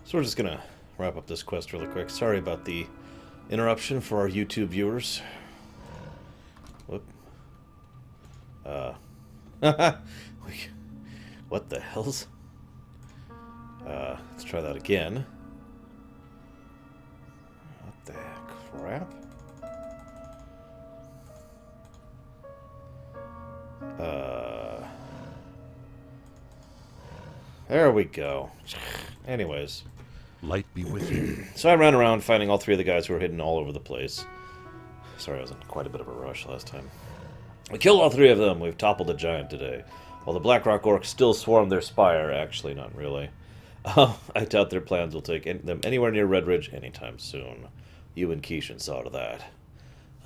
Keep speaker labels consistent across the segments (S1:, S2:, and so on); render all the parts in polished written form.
S1: So we're just gonna wrap up this quest really quick. Sorry about the interruption for our YouTube viewers. Whoop. What the hell's... let's try that again. What the crap? There we go. Anyways.
S2: Light be with you.
S1: So I ran around finding all three of the guys who were hidden all over the place. Sorry, I was in quite a bit of a rush last time. We killed all three of them. We've toppled a giant today. While the Blackrock Orcs still swarm their spire. Actually, not really. I doubt their plans will take them anywhere near Red Ridge anytime soon. You and Keishan saw to that.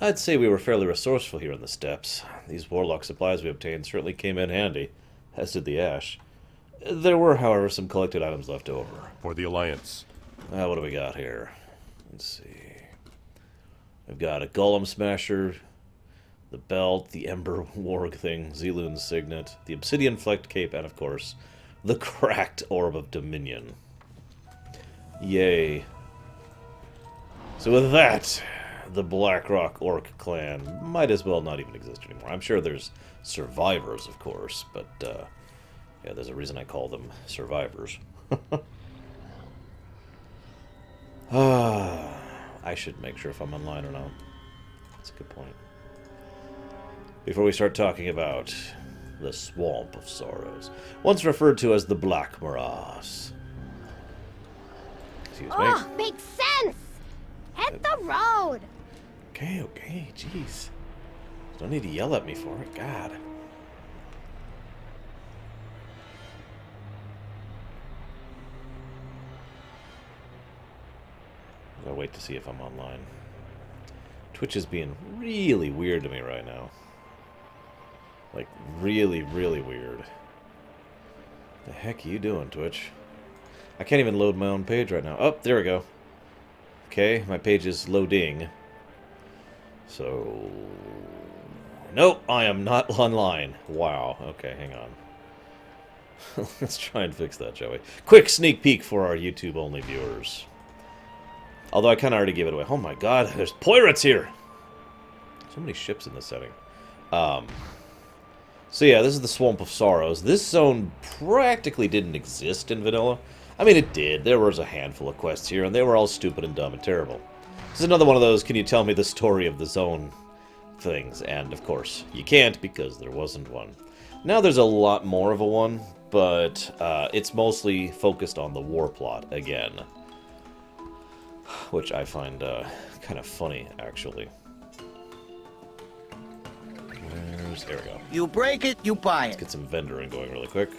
S1: I'd say we were fairly resourceful here in the steppes. These warlock supplies we obtained certainly came in handy, as did the ash. There were, however, some collected items left over.
S2: For the Alliance.
S1: What do we got here? Let's see. We've got a Golem Smasher, the Belt, the Ember Warg thing, Zelun's Signet, the Obsidian Flecked Cape, and, of course, the Cracked Orb of Dominion. Yay. So with that, the Blackrock Orc clan might as well not even exist anymore. I'm sure there's survivors, of course, but, yeah, there's a reason I call them survivors. I should make sure if I'm online or not. That's a good point. Before we start talking about the Swamp of Sorrows, once referred to as the Black Morass. Excuse me.
S3: Oh, makes sense! Hit the road!
S1: Okay, jeez. Don't need to yell at me for it, God. I'll wait to see if I'm online. Twitch is being really weird to me right now. Like, really, really weird. The heck are you doing, Twitch? I can't even load my own page right now. Oh, there we go. Okay, my page is loading. So... Nope, I am not online. Wow. Okay, hang on. Let's try and fix that, shall we? Quick sneak peek for our YouTube-only viewers. Although I kind of already gave it away. Oh my god, there's pirates here! So many ships in this setting. So yeah, this is the Swamp of Sorrows. This zone practically didn't exist in vanilla. I mean, it did. There was a handful of quests here, and they were all stupid and dumb and terrible. This is another one of those, can you tell me the story of the zone things? And, of course, you can't, because there wasn't one. Now there's a lot more of a one, but it's mostly focused on the war plot again. Which I find kind of funny, actually. There we go.
S4: You break it, you buy
S1: Let's
S4: it.
S1: get some vendoring going really quick.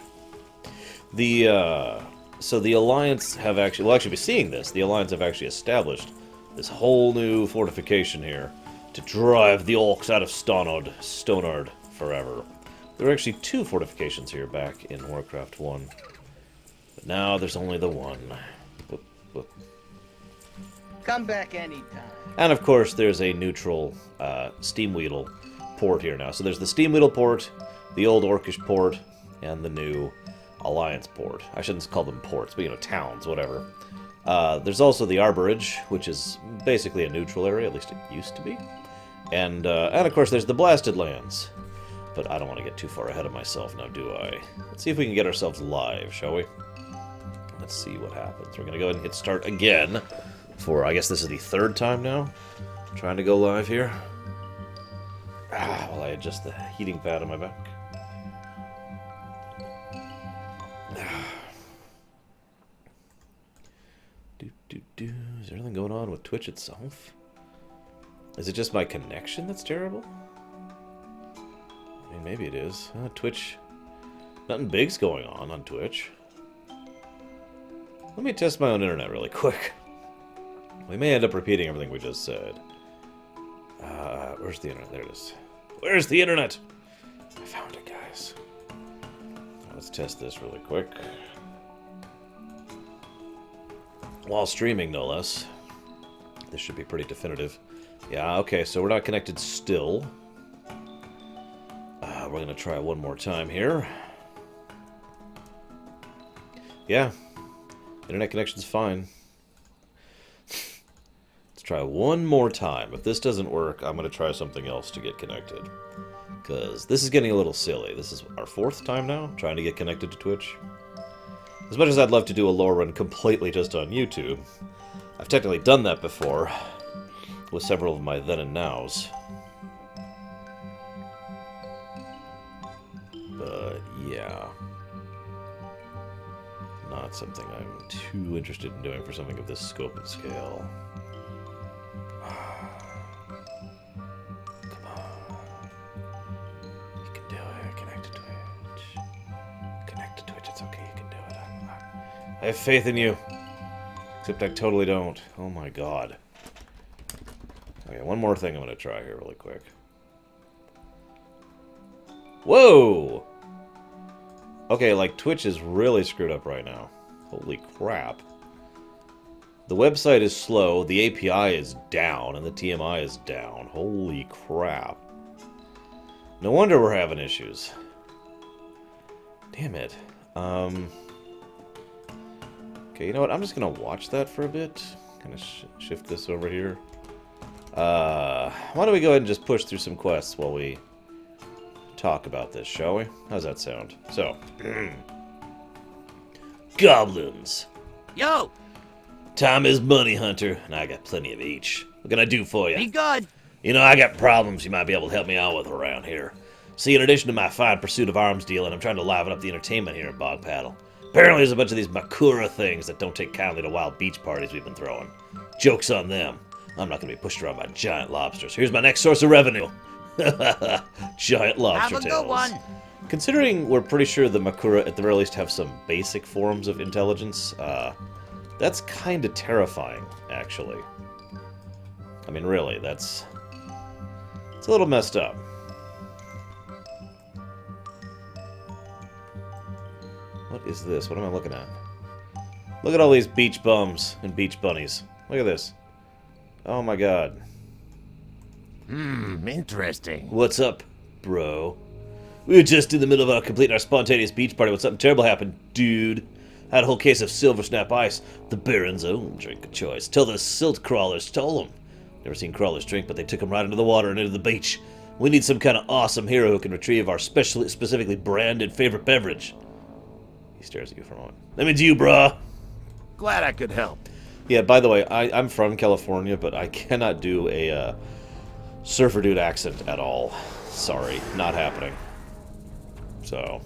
S1: So the Alliance have actually... We'll actually be seeing this. The Alliance have actually established this whole new fortification here to drive the Orcs out of Stonard forever. There were actually two fortifications here back in Warcraft 1. But now there's only the one. Whoop, whoop.
S4: Come back anytime.
S1: And of course, there's a neutral Steamweedle port here now. So there's the Steamweedle port, the old Orcish port, and the new Alliance port. I shouldn't call them ports, but, you know, towns, whatever. There's also the Arborage, which is basically a neutral area, at least it used to be. And of course, there's the Blasted Lands. But I don't want to get too far ahead of myself now, do I? Let's see if we can get ourselves live, shall we? Let's see what happens. We're going to go ahead and hit start again. For, I guess this is the third time now, trying to go live here. While I adjust the heating pad on my back. Is there anything going on with Twitch itself? Is it just my connection that's terrible? I mean, maybe it is. Twitch, nothing big's going on Twitch. Let me test my own internet really quick. We may end up repeating everything we just said. Where's the internet? There it is. Where's the internet? I found it, guys. Let's test this really quick. While streaming, no less. This should be pretty definitive. Yeah, okay, so we're not connected still. We're going to try one more time here. Yeah. Internet connection's fine. Let's try one more time. If this doesn't work, I'm going to try something else to get connected. Because this is getting a little silly. This is our 4th time now, trying to get connected to Twitch. As much as I'd love to do a Lorerun completely just on YouTube, I've technically done that before, with several of my then and nows. But, yeah. Not something I'm too interested in doing for something of this scope and scale. Come on. You can do it. Connect to Twitch. Connect to Twitch. It's okay. You can do it. I have faith in you. Except I totally don't. Oh my god. Okay, one more thing I'm going to try here really quick. Whoa! Okay, like, Twitch is really screwed up right now. Holy crap. The website is slow, the API is down, and the TMI is down. Holy crap. No wonder we're having issues. Damn it. Okay, you know what? I'm just gonna watch that for a bit. Kind of shift this over here. Why don't we go ahead and just push through some quests while we talk about this, shall we? How's that sound? So, goblins.
S4: Yo,
S1: Time is money, Hunter, and I got plenty of each. What can I do for you?
S4: be good.
S1: You know, I got problems you might be able to help me out with around here. See, in addition to my fine pursuit of arms dealing, I'm trying to liven up the entertainment here at Bog Paddle. Apparently there's a bunch of these Makura things that don't take kindly to wild beach parties we've been throwing. Joke's on them. I'm not going to be pushed around by giant lobsters. Here's my next source of revenue. Giant lobster
S4: Have a
S1: tails.
S4: good one.
S1: Considering we're pretty sure the Makura at the very least have some basic forms of intelligence, that's kind of terrifying, actually. I mean, really, it's a little messed up. What is this? What am I looking at? Look at all these beach bums and beach bunnies. Look at this. Oh my god.
S4: Interesting.
S1: What's up, bro? We were just in the middle of completing our spontaneous beach party when something terrible happened, dude. Had a whole case of Silver Snap Ice, the Baron's own drink of choice, till the silt crawlers stole them. Never seen crawlers drink, but they took them right into the water and into the beach. We need some kind of awesome hero who can retrieve our specifically branded favorite beverage. He stares at you for a moment. That means you, brah.
S2: Glad I could help.
S1: Yeah, by the way, I'm from California, but I cannot do a surfer dude accent at all. Sorry, not happening. So,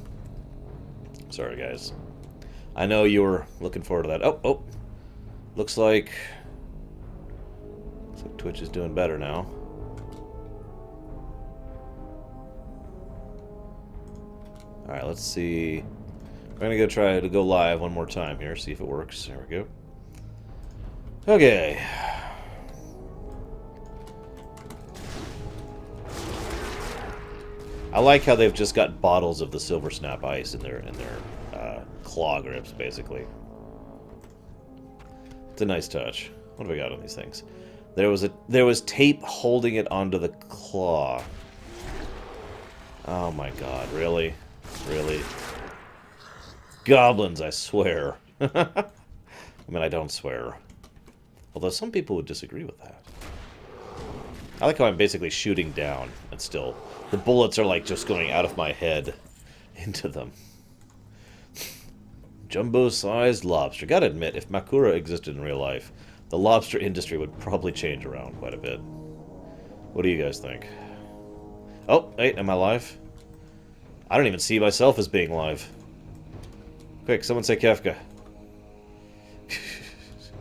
S1: sorry guys. I know you were looking forward to that. Oh, looks like Twitch is doing better now. All right, let's see. We're gonna go try to go live one more time here, see if it works. There we go. Okay. I like how they've just got bottles of the Silver Snap Ice in their claw grips, basically. It's a nice touch. What have we got on these things? There was tape holding it onto the claw. Oh my god, really? Really? Goblins, I swear. I mean, I don't swear. Although some people would disagree with that. I like how I'm basically shooting down, and still, the bullets are like just going out of my head into them. Jumbo-sized lobster. Gotta admit, if Makura existed in real life, the lobster industry would probably change around quite a bit. What do you guys think? Oh, hey, am I live? I don't even see myself as being live. Quick, someone say Kefka.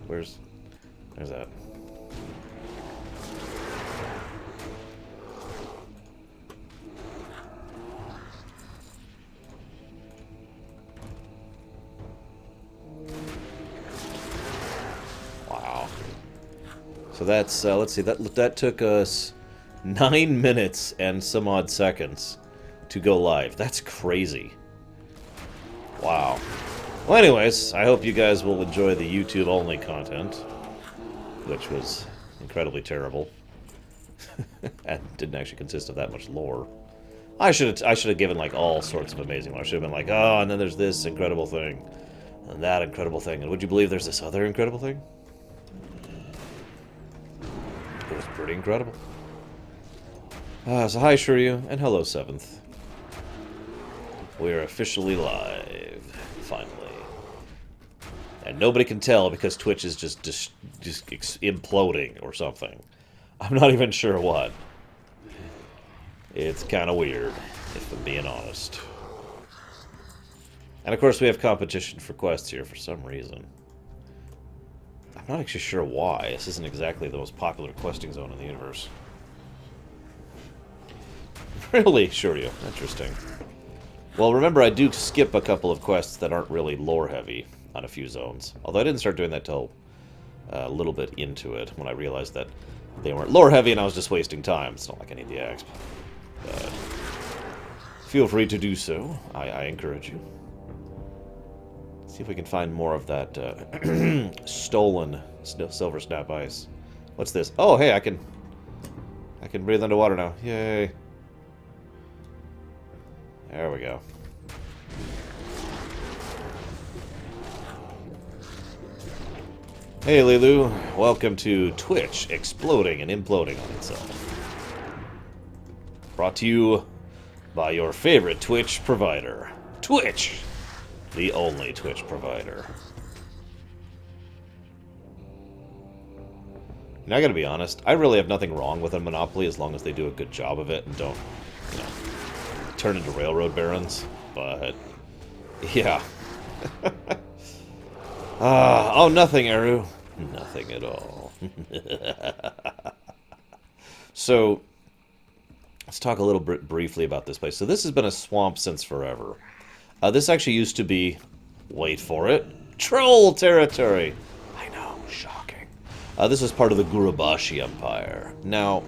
S1: Where's that? Wow. So that's, let's see, that took us 9 minutes and some odd seconds to go live. That's crazy. Wow. Well, anyways, I hope you guys will enjoy the YouTube-only content, which was incredibly terrible, and didn't actually consist of that much lore. I should have given like all sorts of amazing lore. I should have been like, oh, and then there's this incredible thing. And that incredible thing. And would you believe there's this other incredible thing? It was pretty incredible. So hi, Shiryu, and hello, 7th. We're officially live, finally. And nobody can tell because Twitch is just imploding or something. I'm not even sure what. It's kind of weird, if I'm being honest. And of course we have competition for quests here for some reason. I'm not actually sure why. This isn't exactly the most popular questing zone in the universe. Really, Shiryu. Interesting. Well, remember, I do skip a couple of quests that aren't really lore-heavy on a few zones. Although I didn't start doing that till a little bit into it, when I realized that they weren't lore-heavy and I was just wasting time. It's not like I need the exp. But feel free to do so. I encourage you. See if we can find more of that stolen silver snap ice. What's this? Oh, hey, I can breathe underwater now. Yay. There we go. Hey, Lilu. Welcome to Twitch exploding and imploding on itself. Brought to you by your favorite Twitch provider. Twitch! The only Twitch provider. And I gotta be honest, I really have nothing wrong with a monopoly as long as they do a good job of it and don't, you know, turn into railroad barons. But, yeah. Oh, nothing, Eru. Nothing at all. So, let's talk a little bit briefly about this place. So this has been a swamp since forever. This actually used to be, wait for it, troll territory. I know, shocking. This is part of the Gurubashi Empire. Now,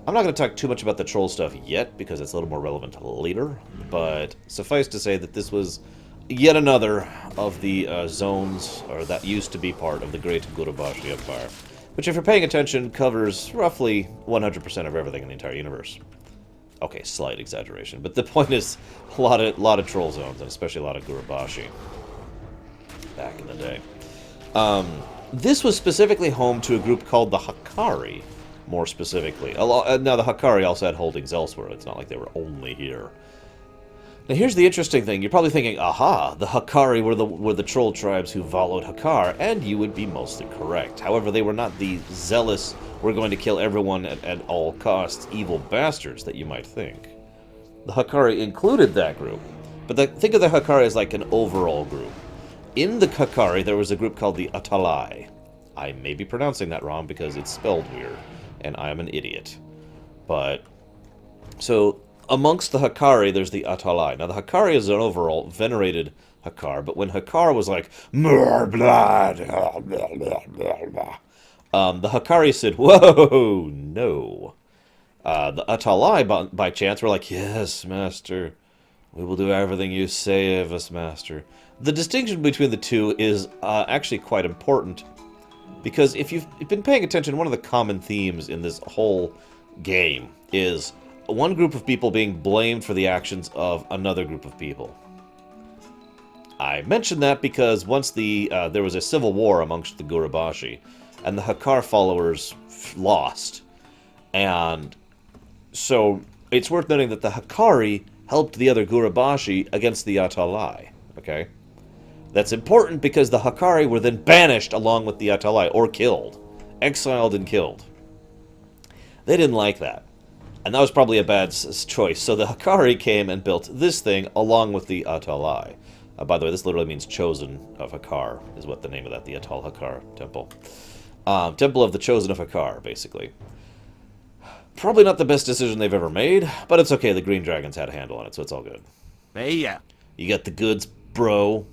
S1: I'm not going to talk too much about the troll stuff yet, because it's a little more relevant later, but suffice to say that this was yet another of the zones, or that used to be part of the great Gurubashi Empire, which, if you're paying attention, covers roughly 100% of everything in the entire universe. Okay, slight exaggeration, but the point is a lot of troll zones, and especially a lot of Gurubashi back in the day. This was specifically home to a group called the Hakari, more specifically. Now, the Hakari also had holdings elsewhere. It's not like they were only here. Now, here's the interesting thing. You're probably thinking, aha, the Hakari were the troll tribes who followed Hakar, and you would be mostly correct. However, they were not the zealous, we're going to kill everyone at all costs, evil bastards that you might think. The Hakari included that group, but think of the Hakari as like an overall group. In the Hakari, there was a group called the Atalai. I may be pronouncing that wrong because it's spelled weird, and I am an idiot. But, so, amongst the Hakari, there's the Atalai. Now, the Hakari is an overall venerated Hakar, but when Hakar was like, more blood, the Hakari said, whoa, no. The Atalai, by chance, were like, yes, master, we will do everything you say of us, master. The distinction between the two is actually quite important, because if you've been paying attention, one of the common themes in this whole game is one group of people being blamed for the actions of another group of people. I mention that because once there was a civil war amongst the Gurubashi, and the Hakar followers lost. And so it's worth noting that the Hakari helped the other Gurubashi against the Atalai. Okay? That's important because the Hakari were then banished along with the Atalai, or killed. Exiled and killed. They didn't like that. And that was probably a bad choice. So the Hakari came and built this thing along with the Atalai. By the way, this literally means chosen of Hakar, is what the name of that, the Atal Hakar temple. Temple of the Chosen of Hakar, basically. Probably not the best decision they've ever made, but it's okay. The Green Dragons had a handle on it, so it's all good.
S2: Hey, yeah.
S1: You got the goods, bro.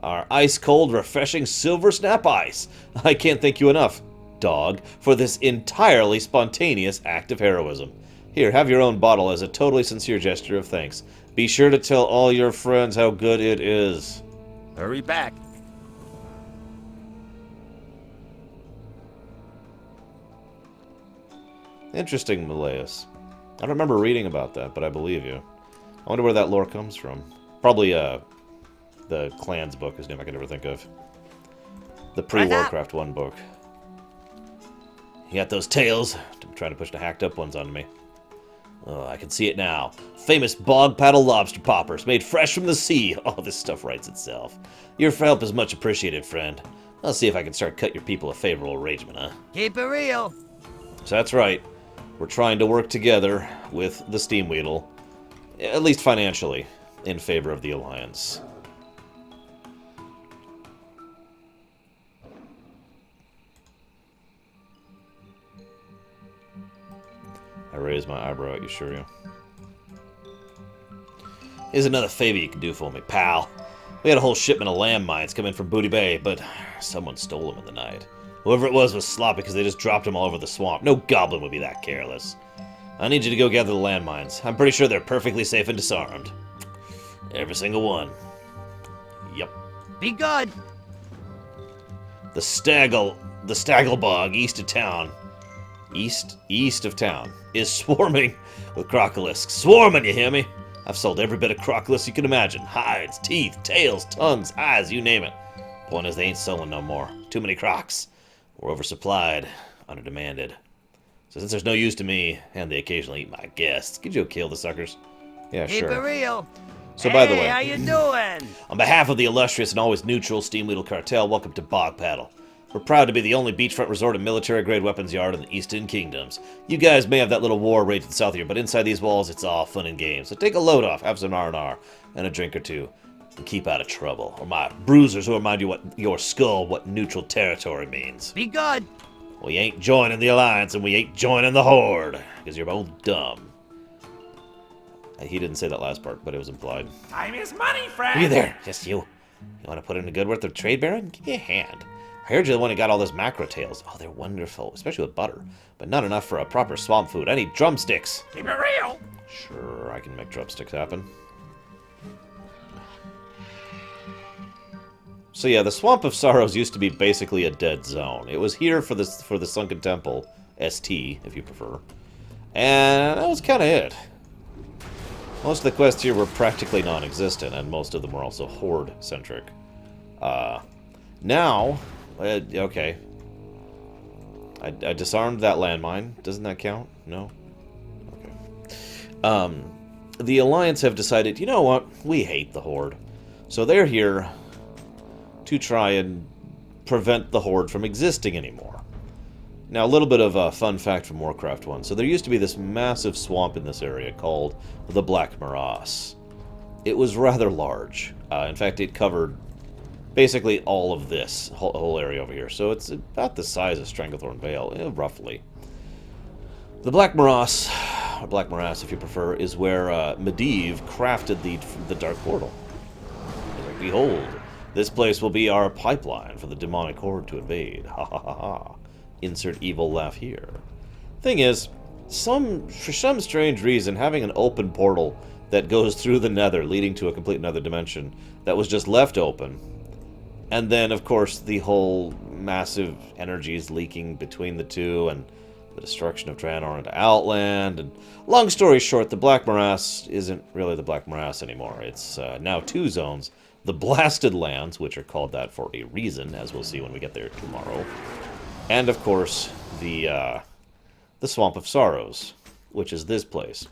S1: Our ice-cold, refreshing silver snap ice. I can't thank you enough, dog, for this entirely spontaneous act of heroism. Here, have your own bottle as a totally sincere gesture of thanks. Be sure to tell all your friends how good it is.
S2: Hurry back.
S1: Interesting, Malaeus. I don't remember reading about that, but I believe you. I wonder where that lore comes from. Probably, the Clans book, whose name I can never think of. The pre-Warcraft 1 book. You got those tails? Trying to push the hacked up ones onto me. Oh, I can see it now. Famous bog paddle lobster poppers, made fresh from the sea. Oh, this stuff writes itself. Your help is much appreciated, friend. I'll see if I can start cut your people a favorable arrangement, huh?
S4: Keep it real.
S1: So that's right. We're trying to work together with the Steam Weedle, at least financially, in favor of the Alliance. I raise my eyebrow at you, sure you. Here's another favor you can do for me, pal. We had a whole shipment of landmines come in from Booty Bay, but someone stole them in the night. Whoever it was sloppy because they just dropped them all over the swamp. No goblin would be that careless. I need you to go gather the landmines. I'm pretty sure they're perfectly safe and disarmed. Every single one. Yep.
S4: Be good.
S1: The Staggle Bog, east of town. East of town is swarming with crocolisks. Swarming, you hear me? I've sold every bit of crocolisk you can imagine. Hides, teeth, tails, tongues, eyes, you name it. Point is, they ain't selling no more. Too many crocs. We're oversupplied, underdemanded. So since there's no use to me, and they occasionally eat my guests, could you kill the suckers? Yeah,
S4: Keep
S1: sure.
S4: it real.
S1: So
S4: hey,
S1: by the way,
S4: how you doing?
S1: On behalf of the illustrious and always neutral Steam Weedle Cartel, welcome to Bog Paddle. We're proud to be the only beachfront resort and military-grade weapons yard in the Eastern Kingdoms. You guys may have that little war raging south of you, but inside these walls, it's all fun and games. So take a load off, have some R&R, and a drink or two, and keep out of trouble. Or my bruisers will remind you what neutral territory means.
S4: Be good.
S1: We ain't joining the Alliance, and we ain't joining the Horde, because you're both dumb. He didn't say that last part, but it was implied.
S2: Time is money, friend.
S1: You there, just you. You want to put in a good word of trade, Baron? Give me a hand. I heard you're the one who got all those macro tails. Oh, they're wonderful, especially with butter. But not enough for a proper swamp food. I need drumsticks.
S2: Keep it real.
S1: Sure, I can make drumsticks happen. So yeah, the Swamp of Sorrows used to be basically a dead zone. It was here for the Sunken Temple, ST, if you prefer. And that was kind of it. Most of the quests here were practically non-existent, and most of them were also Horde-centric. Now... okay. I disarmed that landmine. Doesn't that count? No? Okay. The Alliance have decided, you know what? We hate the Horde. So they're here to try and prevent the Horde from existing anymore. Now, a little bit of a fun fact from Warcraft 1. So there used to be this massive swamp in this area called the Black Morass. It was rather large. In fact, it covered basically all of this whole area over here. So it's about the size of Stranglethorn Vale, roughly. The Black Morass, or Black Morass if you prefer, is where Medivh crafted the Dark Portal. Like, behold, this place will be our pipeline for the demonic horde to invade. Ha ha ha ha. Insert evil laugh here. Thing is, for some strange reason, having an open portal that goes through the nether, leading to a complete nether dimension, that was just left open. And then, of course, the whole massive energies leaking between the two, and the destruction of Draenor into Outland. And long story short, the Black Morass isn't really the Black Morass anymore. It's now two zones. The Blasted Lands, which are called that for a reason, as we'll see when we get there tomorrow. And, of course, the Swamp of Sorrows, which is this place.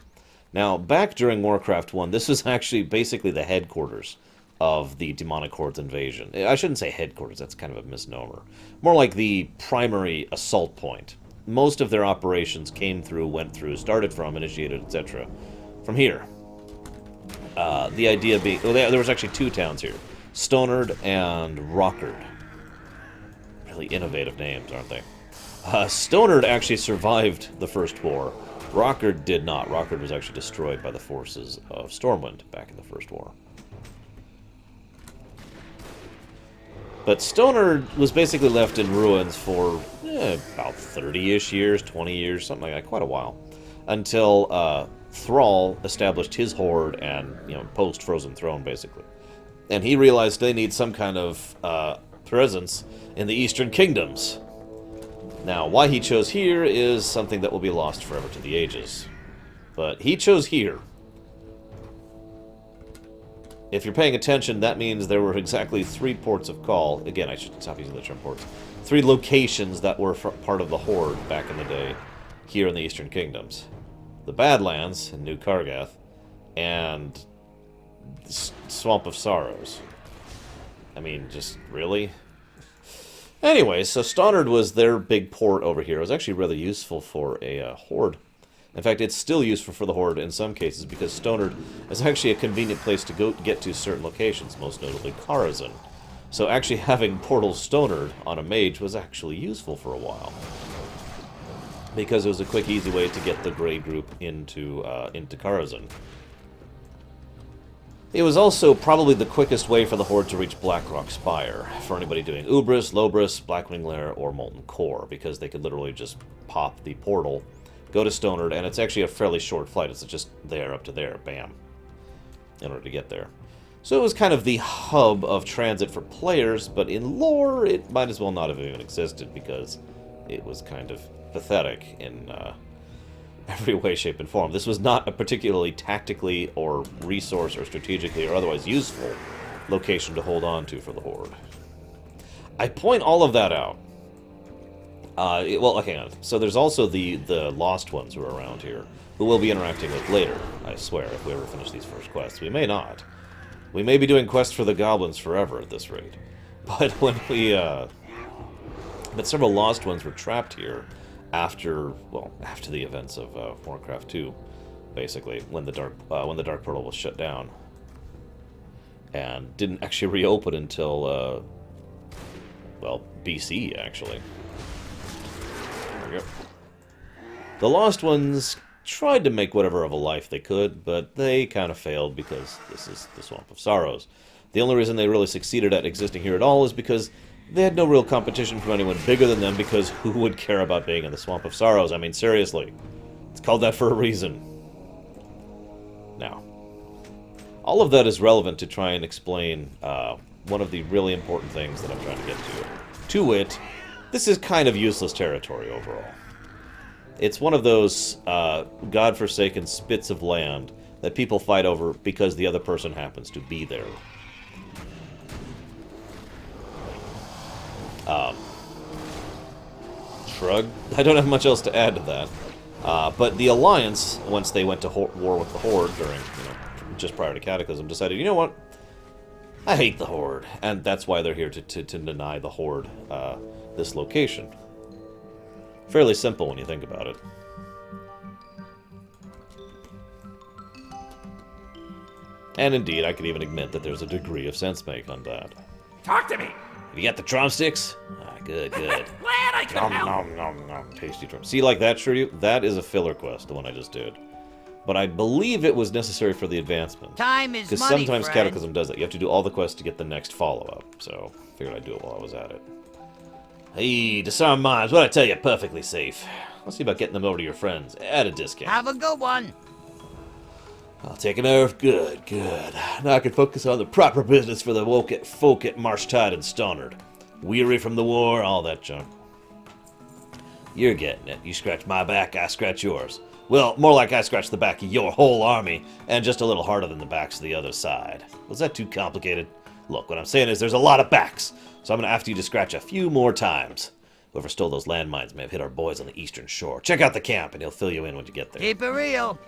S1: Now, back during Warcraft 1, this was actually basically the headquarters of the Demonic Horde's invasion. I shouldn't say headquarters, that's kind of a misnomer. More like the primary assault point. Most of their operations came through, went through, started from, initiated, etc. from here. The idea being... Well, there was actually two towns here. Stonard and Rockard. Really innovative names, aren't they? Stonard actually survived the First War. Rockard did not. Rockard was actually destroyed by the forces of Stormwind back in the First War. But Stonard was basically left in ruins for about 30-ish years, 20 years, something like that, quite a while. Until Thrall established his horde and, post-Frozen Throne, basically. And he realized they need some kind of presence in the Eastern Kingdoms. Now, why he chose here is something that will be lost forever to the ages. But he chose here. if you're paying attention, that means there were exactly 3 ports of call. Again, I should stop using the term ports. 3 locations that were part of the Horde back in the day here in the Eastern Kingdoms. The Badlands in New Kargath and Swamp of Sorrows. I mean, just really? Anyway, so Stonard was their big port over here. It was actually rather useful for a Horde. In fact, it's still useful for the Horde in some cases because Stonard is actually a convenient place to get to certain locations, most notably Karazhan. So actually having Portal Stonard on a mage was actually useful for a while. Because it was a quick, easy way to get the Grey group into Karazhan. It was also probably the quickest way for the Horde to reach Blackrock Spire, for anybody doing Ubris, Lobris, Blackwing Lair, or Molten Core, because they could literally just pop the portal, go to Stonard, and it's actually a fairly short flight. It's just there, up to there, bam, in order to get there. So it was kind of the hub of transit for players, but in lore, it might as well not have even existed, because it was kind of pathetic in every way, shape, and form. This was not a particularly tactically or resource or strategically or otherwise useful location to hold on to for the Horde. I point all of that out. Well, hang on. So there's also the Lost Ones who are around here, who we'll be interacting with later, I swear, if we ever finish these first quests. We may not. We may be doing quests for the Goblins forever at this rate. But when we, but several Lost Ones were trapped here after the events of Warcraft 2, basically, when the Dark Portal was shut down, and didn't actually reopen until well, BC actually. There we go. The Lost Ones tried to make whatever of a life they could, but they kind of failed because this is the Swamp of Sorrows. The only reason they really succeeded at existing here at all is because they had no real competition from anyone bigger than them, because who would care about being in the Swamp of Sorrows? I mean, seriously. It's called that for a reason. Now, all of that is relevant to try and explain one of the really important things that I'm trying to get to. To wit, this is kind of useless territory overall. It's one of those godforsaken spits of land that people fight over because the other person happens to be there. Shrug. I don't have much else to add to that. But the Alliance, once they went to war with the Horde during, just prior to Cataclysm, decided, you know what? I hate the Horde, and that's why they're here to deny the Horde this location. Fairly simple when you think about it. And indeed, I could even admit that there's a degree of sense-make on that.
S2: Talk to me.
S1: You got the drumsticks? Ah, good, good.
S2: Glad I could
S1: Nom,
S2: help.
S1: nom, nom, nom. Tasty drum. See, like that, Shiryu? That is a filler quest, the one I just did. But I believe it was necessary for the advancement.
S4: Time is money,
S1: because sometimes
S4: friend.
S1: Cataclysm does that. You have to do all the quests to get the next follow-up. So, figured I'd do it while I was at it. Hey, disarm mines. What'd I tell you? Perfectly safe. Let's see about getting them over to your friends at a discount.
S4: Have a good one.
S1: I'll take an oath. Good, good. Now I can focus on the proper business for the folk at Marshtide and Stonard. Weary from the war, all that junk. You're getting it. You scratch my back, I scratch yours. Well, more like I scratch the back of your whole army, and just a little harder than the backs of the other side. Was that too complicated? Look, what I'm saying is there's a lot of backs, so I'm going to ask you to scratch a few more times. Whoever stole those landmines may have hit our boys on the eastern shore. Check out the camp, and he'll fill you in when you get there.
S4: Keep it real.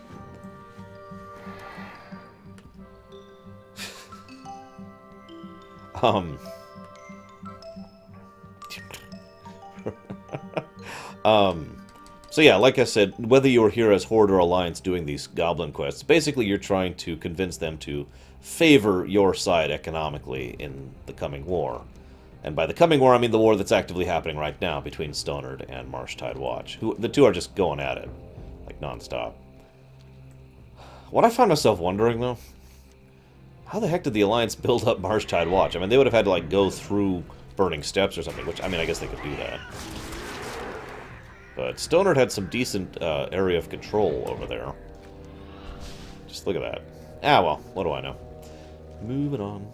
S1: So yeah, like I said, whether you're here as Horde or Alliance doing these Goblin quests, basically you're trying to convince them to favor your side economically in the coming war. And by the coming war, I mean the war that's actively happening right now between Stonard and Marshtide Watch. The two are just going at it, like non-stop. What I found myself wondering, though, how the heck did the Alliance build up Marshtide Watch? I mean, they would have had to, like, go through Burning Steps or something, which, I mean, I guess they could do that. But Stonard had some decent area of control over there. Just look at that. Ah, well, what do I know? Moving on.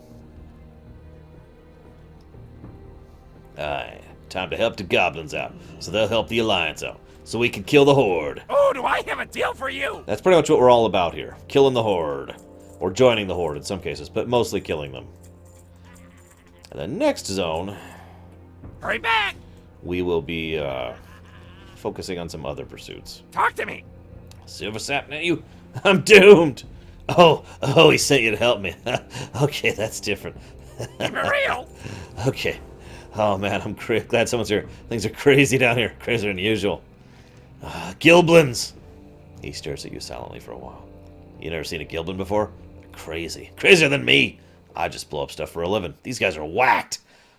S1: Aye, time to help the Goblins out, so they'll help the Alliance out, so we can kill the Horde.
S2: Oh, do I have a deal for you?
S1: That's pretty much what we're all about here, killing the Horde. Or joining the Horde in some cases, but mostly killing them. And the next zone,
S2: Hurry back!
S1: we will be focusing on some other pursuits.
S2: Talk to me!
S1: Silver sapping at you? I'm doomed! Oh, he sent you to help me. Okay, that's different.
S2: Keep it real!
S1: Okay. Oh man, I'm glad someone's here. Things are crazy down here. Crazier than usual. Gilblins! He stares at you silently for a while. You never seen a Gilblin before? They're crazy. Crazier than me! I just blow up stuff for a living. These guys are whacked!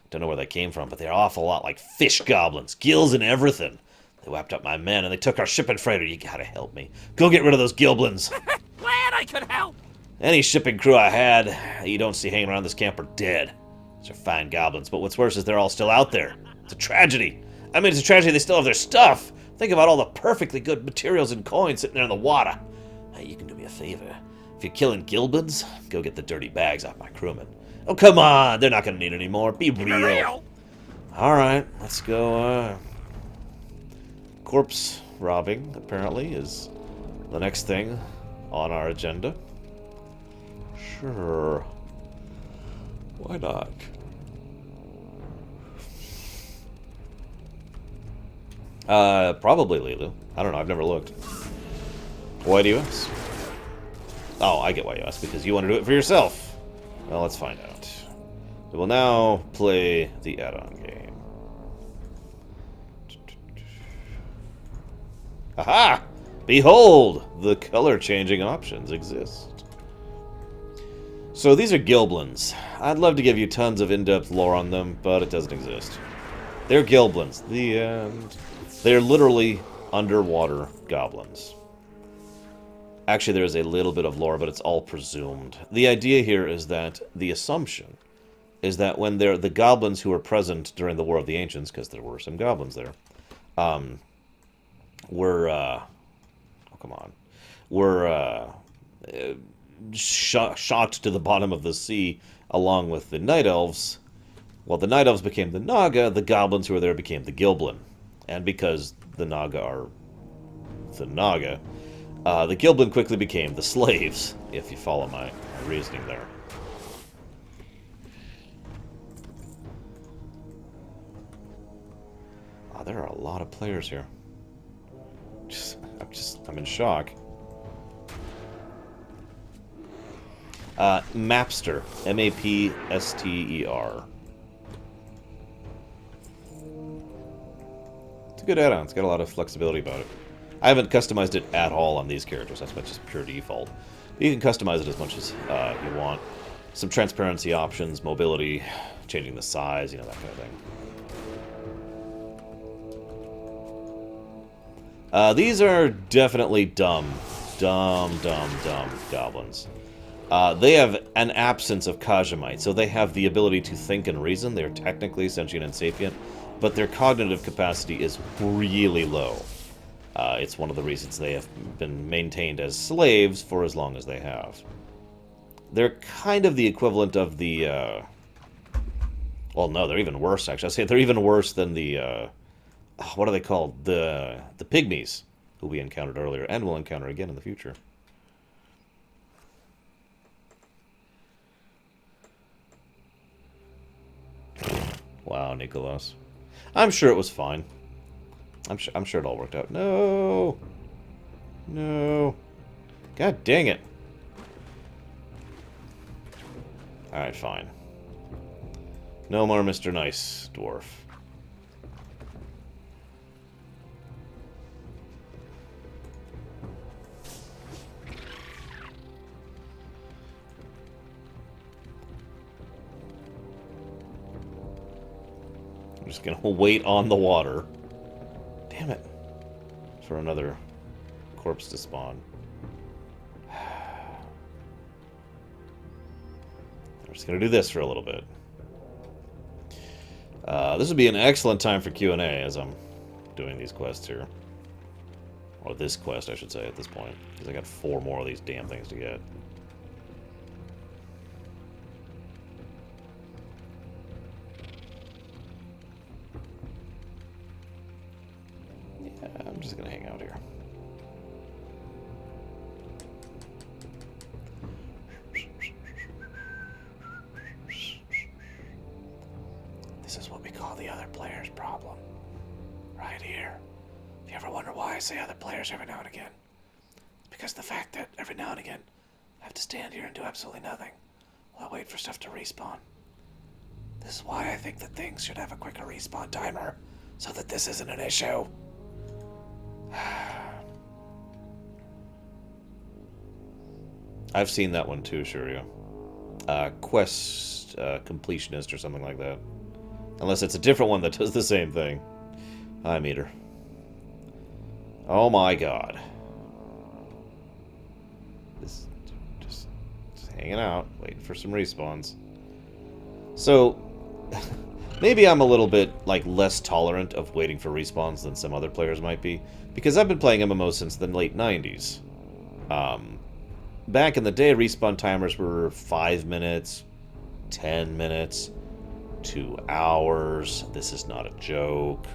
S1: Don't know where they came from, but they're an awful lot like fish goblins. Gills and everything. They whapped up my men, and they took our shipping freighter. You gotta help me. Go get rid of those Gilblins.
S2: Glad I could help!
S1: Any shipping crew I had, you don't see hanging around this camp are dead. These are fine goblins, but what's worse is they're all still out there. It's a tragedy. I mean, it's a tragedy they still have their stuff. Think about all the perfectly good materials and coins sitting there in the water. Hey, you can do me a favor. If you're killing Gilblins, go get the dirty bags off my crewmen. Oh, come on. They're not going to need any more. Be
S2: Keep it
S1: real.
S2: real!
S1: All right, let's go. Corpse robbing, apparently, is the next thing on our agenda. Sure. Why not? Probably Lilu. I don't know, I've never looked. Why do you ask? Oh, I get why you ask, because you want to do it for yourself. Well, let's find out. We will now play the add-on game. Aha! Behold! The color-changing options exist. So these are Gilblins. I'd love to give you tons of in-depth lore on them, but it doesn't exist. They're Gilblins. The end. They're literally underwater goblins. Actually, there is a little bit of lore, but it's all presumed. The idea here is that the assumption is that when the goblins who were present during the War of the Ancients, because there were some goblins there, were shocked to the bottom of the sea along with the Night Elves. Well, the Night Elves became the Naga, the goblins who were there became the Gilblin. And because the Naga are the Naga, the Gilblin quickly became the slaves, if you follow my reasoning there. There are a lot of players here. I'm in shock. Mapster. M-A-P-S-T-E-R. It's a good add-on. It's got a lot of flexibility about it. I haven't customized it at all on these characters. That's just pure default. But you can customize it as much as you want. Some transparency options, mobility, changing the size, that kind of thing. These are definitely dumb goblins. They have an absence of Kajamite, so they have the ability to think and reason. They're technically sentient and sapient, but their cognitive capacity is really low. It's one of the reasons they have been maintained as slaves for as long as they have. They're kind of the equivalent of the... well, no, they're even worse, actually. I'd say they're even worse than the... what are they called? The pygmies, who we encountered earlier, and will encounter again in the future. Wow, Nicholas. I'm sure it was fine. I'm sure it all worked out. No! No. God dang it. Alright, fine. No more Mr. Nice Dwarf. I'm just gonna wait on the water. Damn it. For another corpse to spawn. I'm just gonna do this for a little bit. This would be an excellent time for Q&A as I'm doing these quests here. Or this quest, I should say, at this point. Because I got 4 more of these damn things to get. I'm just gonna hang out here. problem. Right here. If you ever wonder why I say other players every now and again, it's because the fact that every now and again I have to stand here and do absolutely nothing while I wait for stuff to respawn. This is why I think that things should have a quicker respawn timer, so that this isn't an issue. I've seen that one too, Shuryu. Quest completionist or something like that. Unless it's a different one that does the same thing. Hi, meter. Oh my god. This just hanging out, waiting for some respawns. So maybe I'm a little bit like less tolerant of waiting for respawns than some other players might be, because I've been playing MMOs since the late 90s. Back in the day, respawn timers were 5 minutes, 10 minutes, 2 hours. This is not a joke.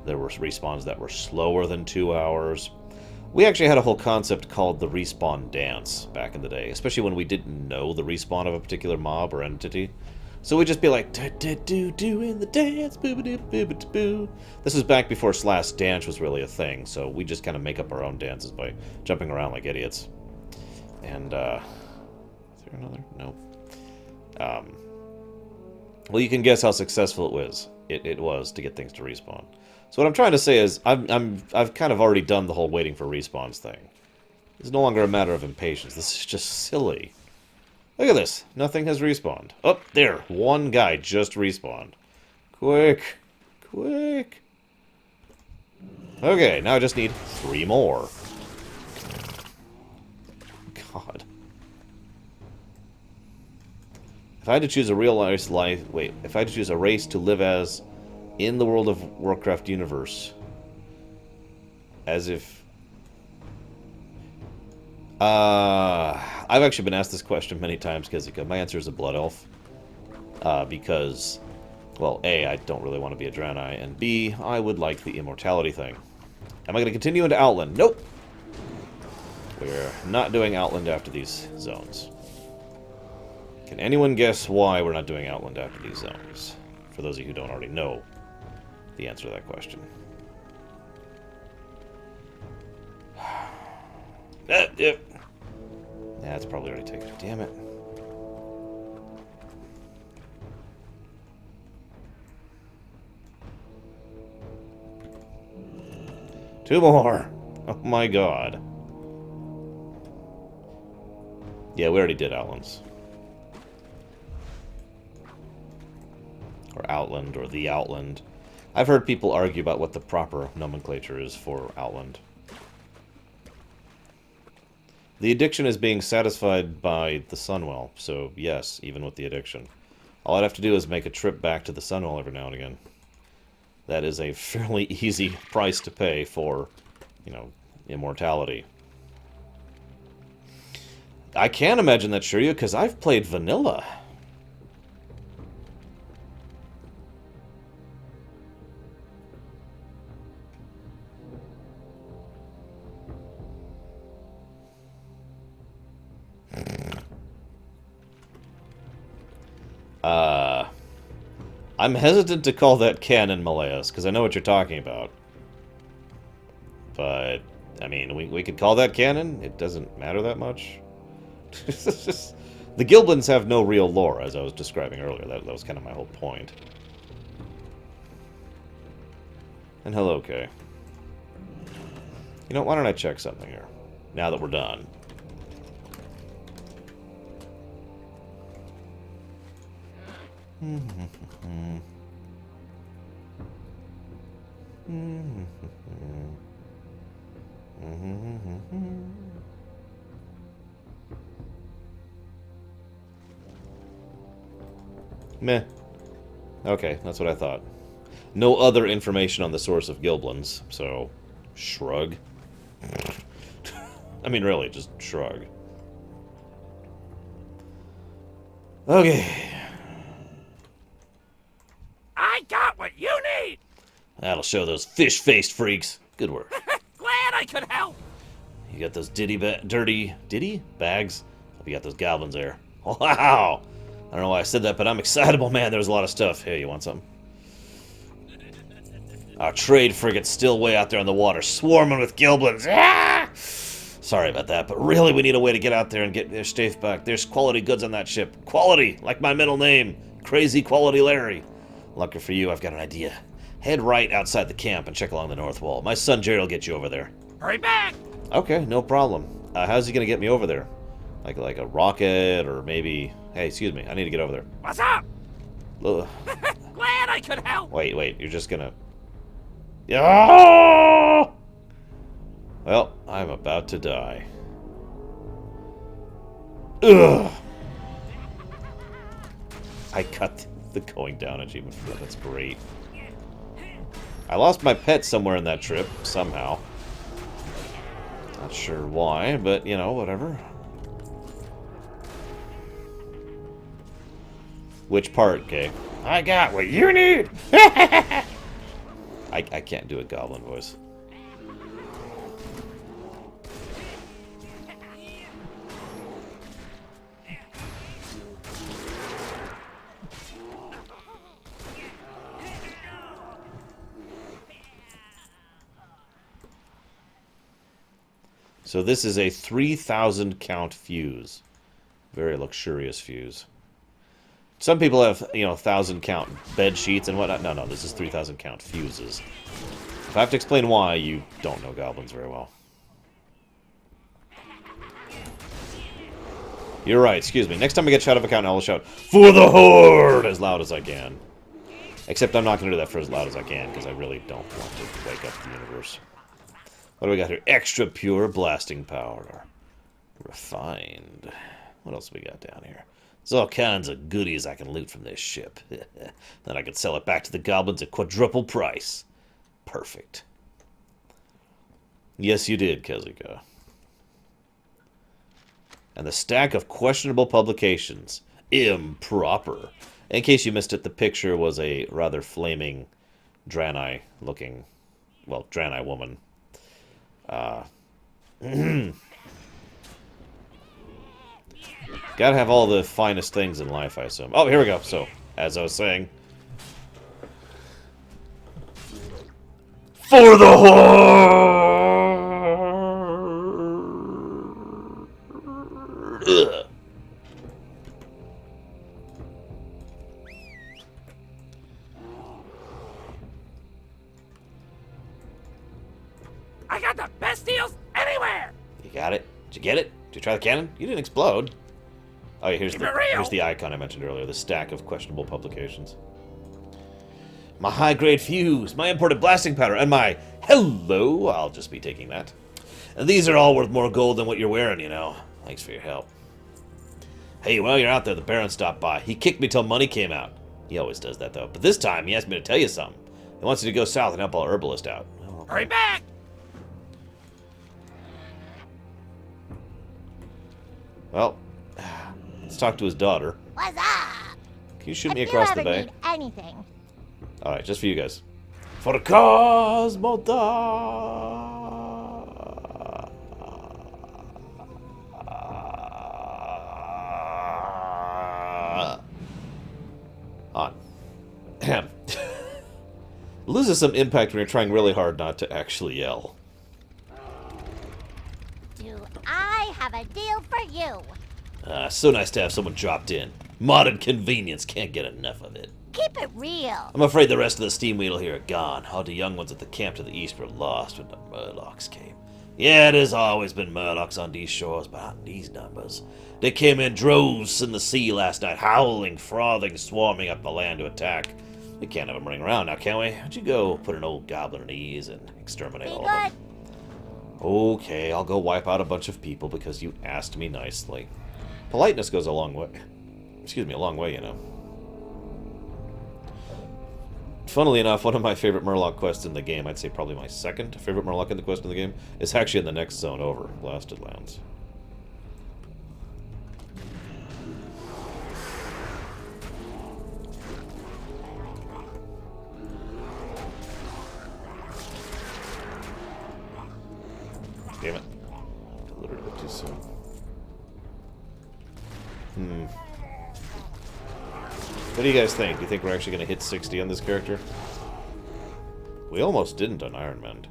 S1: There were respawns that were slower than 2 hours. We actually had a whole concept called the respawn dance back in the day, especially when we didn't know the respawn of a particular mob or entity. So we'd just be like, doing the dance, boo-ba-doo-boo-ba-doo-boo. This was back before Slash Dance was really a thing, so we just kind of make up our own dances by jumping around like idiots. And, is there another? Nope. Well, you can guess how successful it was. It was to get things to respawn. So what I'm trying to say is, I've kind of already done the whole waiting for respawns thing. It's no longer a matter of impatience. This is just silly. Look at this. Nothing has respawned. Oh, there. One guy just respawned. Quick. Quick. Okay, now I just need 3 more. God. If I had to choose a real life, if I had to choose a race to live as in the World of Warcraft universe, as if... I've actually been asked this question many times, Kizika. My answer is a Blood Elf. Because, well, A, I don't really want to be a Draenei, and B, I would like the immortality thing. Am I going to continue into Outland? Nope! We're not doing Outland after these zones. Can anyone guess why we're not doing Outland after these zones? For those of you who don't already know the answer to that question. Yep. Yeah, it's probably already taken. Damn it. Two more. Oh my god. Yeah, we already did Outlands. Or Outland, or the Outland. I've heard people argue about what the proper nomenclature is for Outland. The addiction is being satisfied by the Sunwell, so yes, even with the addiction. All I'd have to do is make a trip back to the Sunwell every now and again. That is a fairly easy price to pay for, you know, immortality. I can imagine that, Shuryu, because I've played vanilla. I'm hesitant to call that canon, Malaeus, because I know what you're talking about. But, I mean, we could call that canon. It doesn't matter that much. The Gilblins have no real lore, as I was describing earlier. That was kind of my whole point. And hello, Kay. You know, why don't I check something here? Now that we're done. Meh. Okay, that's what I thought. No other information on the source of Gilblins, so shrug. I mean, really, just shrug. Okay.
S2: I got what you need!
S1: That'll show those fish-faced freaks. Good work.
S2: Glad I could help!
S1: You got those dirty bags? Hope you got those goblins there. Wow! I don't know why I said that, but I'm excitable, man. There's a lot of stuff. Hey, you want something? Our trade frigate's still way out there on the water, swarming with goblins. Ah! Sorry about that, but really we need a way to get out there and get their Stafe back. There's quality goods on that ship. Quality, like my middle name. Crazy Quality Larry. Lucky for you, I've got an idea. Head right outside the camp and check along the north wall. My son Jerry will get you over there.
S2: Hurry back!
S1: Okay, no problem. How's he gonna get me over there? Like a rocket, or maybe... Hey, excuse me, I need to get over there.
S2: What's up?
S1: Ugh.
S2: Glad I could help.
S1: Wait, you're just gonna... Yeah! Well, I'm about to die. Ugh! I got the going down achievement for that. That's great. I lost my pet somewhere in that trip, somehow. Not sure why, but, you know, whatever. Which part, okay? I got what you need! I can't do a goblin voice. So this is a 3,000 count fuse. Very luxurious fuse. Some people have, 1,000 count bed sheets and whatnot. No, this is 3,000 count fuses. If I have to explain why, you don't know goblins very well. You're right, excuse me. Next time I get shot up a count, I'll shout, "For the Horde!" as loud as I can. Except I'm not going to do that for as loud as I can, because I really don't want to wake up the universe. What do we got here? Extra pure blasting power. Refined. What else we got down here? There's all kinds of goodies I can loot from this ship. Then I can sell it back to the goblins at quadruple price. Perfect. Yes, you did, Kazuka. And the stack of questionable publications. Improper. In case you missed it, the picture was a rather flaming Draenei-looking... Well, Draenei woman. Gotta have all the finest things in life, I assume. Oh, here we go. So, as I was saying... For the Horde! Ugh.
S2: I got the best deals anywhere.
S1: You got it? Did you get it? Did you try the cannon? You didn't explode. Oh yeah, here's the icon I mentioned earlier, the stack of questionable publications. My high-grade fuse, my imported blasting powder, and my hello, I'll just be taking that. And these are all worth more gold than what you're wearing, you know. Thanks for your help. Hey, while you're out there, the Baron stopped by. He kicked me till money came out. He always does that, though. But this time, he asked me to tell you something. He wants you to go south and help our herbalist out. Oh, okay.
S2: Hurry back!
S1: Well, let's talk to his daughter.
S3: What's up?
S1: Can you shoot me across the bay?
S3: If you ever need anything.
S1: Alright, just for you guys. For Cosmota! On. Ahem. Loses some impact when you're trying really hard not to actually yell.
S3: Do I have a deal for you?
S1: So nice to have someone dropped in. Modern convenience, can't get enough of it.
S3: Keep it real.
S1: I'm afraid the rest of the steam wheel here are gone. All the young ones at the camp to the east were lost when the Murlocs came. Yeah, it has always been Murlocs on these shores, but not in these numbers. They came in droves in the sea last night, howling, frothing, swarming up the land to attack. We can't have them running around now, can we? Why don't you go put an old goblin at ease and exterminate all of them? Okay, I'll go wipe out a bunch of people because you asked me nicely. Politeness goes a long way. Excuse me, a long way, you know. Funnily enough, one of my favorite Murloc quests in the game, I'd say probably my second favorite Murloc in the quest in the game, is actually in the next zone over, Blasted Lands. Damn it. Delivered it too soon. What do you guys think? Do you think we're actually going to hit 60 on this character? We almost didn't on Iron Man.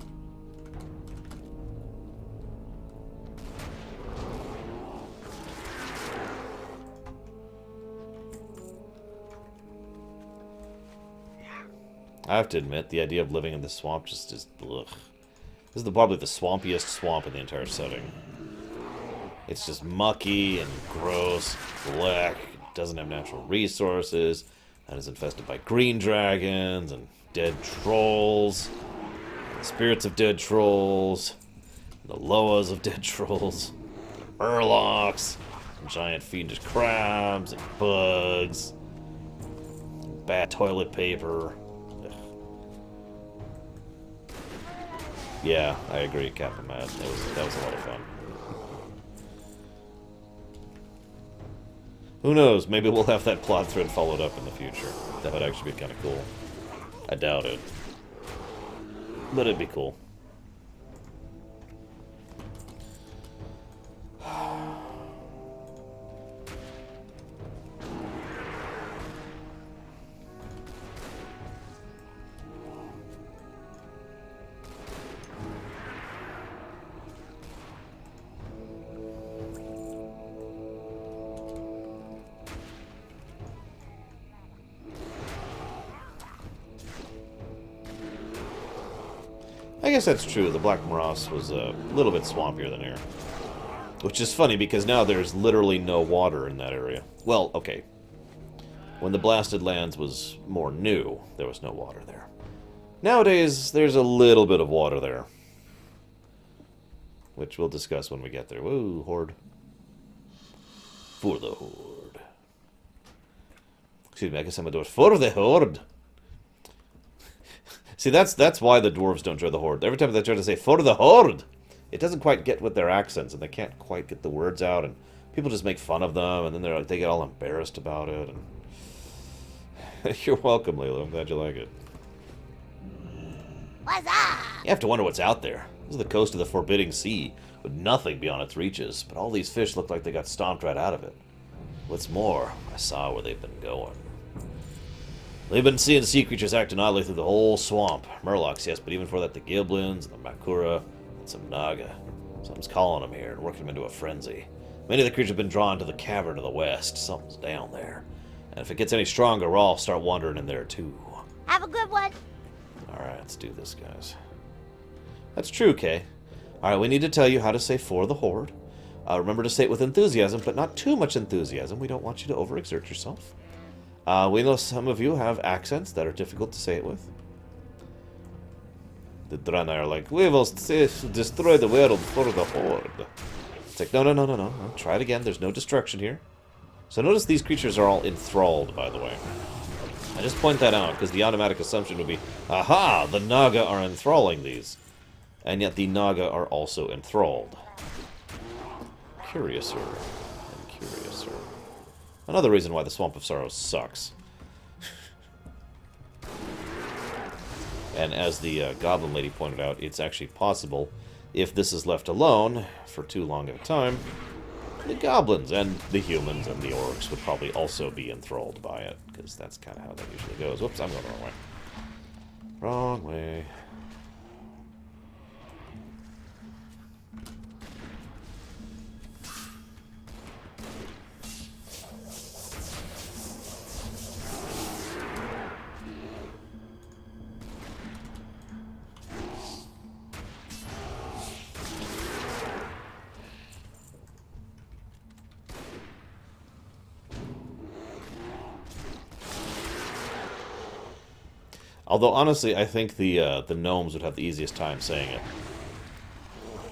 S1: I have to admit, the idea of living in this swamp just is... Ugh. This is probably the swampiest swamp in the entire setting. It's just mucky and gross, black, doesn't have natural resources, and is infested by green dragons and dead trolls, and spirits of dead trolls, and the Loas of dead trolls, Murlocs, and giant fiendish crabs, and bugs, and bad toilet paper. Yeah, I agree, Captain Matt. That was a lot of fun. Who knows? Maybe we'll have that plot thread followed up in the future. That would actually be kind of cool. I doubt it. But it'd be cool. I guess that's true. The Black Morass was a little bit swampier than here. Which is funny because now there's literally no water in that area. Well, okay. When the Blasted Lands was more new, there was no water there. Nowadays, there's a little bit of water there. Which we'll discuss when we get there. Woo, Horde. For the Horde. Excuse me, I guess I'm gonna do it for the Horde. See, that's why the dwarves don't join the Horde. Every time they try to say, for the Horde, it doesn't quite get with their accents, and they can't quite get the words out, and people just make fun of them, and then they get all embarrassed about it. And you're welcome, Layla. I'm glad you like it.
S3: What's up?
S1: You have to wonder what's out there. This is the coast of the Forbidding Sea, with nothing beyond its reaches, but all these fish look like they got stomped right out of it. What's more, I saw where they've been going. They've been seeing sea creatures acting oddly through the whole swamp. Murlocs, yes, but even before that, the Giblins, the Makura, and some Naga. Something's calling them here and working them into a frenzy. Many of the creatures have been drawn to the cavern to the west. Something's down there. And if it gets any stronger, we'll all start wandering in there, too.
S3: Have a good one.
S1: Alright, let's do this, guys. That's true, Kay. Alright, we need to tell you how to say for the Horde. Remember to say it with enthusiasm, but not too much enthusiasm. We don't want you to overexert yourself. We know some of you have accents that are difficult to say it with. The Draenei are like, we will destroy the world for the Horde. It's like, no. Try it again. There's no destruction here. So notice these creatures are all enthralled, by the way. I just point that out, because the automatic assumption would be, aha, the Naga are enthralling these. And yet the Naga are also enthralled. Curiouser and curiouser. Another reason why the Swamp of Sorrows sucks. And as the Goblin Lady pointed out, it's actually possible, if this is left alone for too long of a time, the Goblins and the humans and the Orcs would probably also be enthralled by it, because that's kind of how that usually goes. Whoops, I'm going the wrong way. Wrong way. Although, honestly, I think the gnomes would have the easiest time saying it.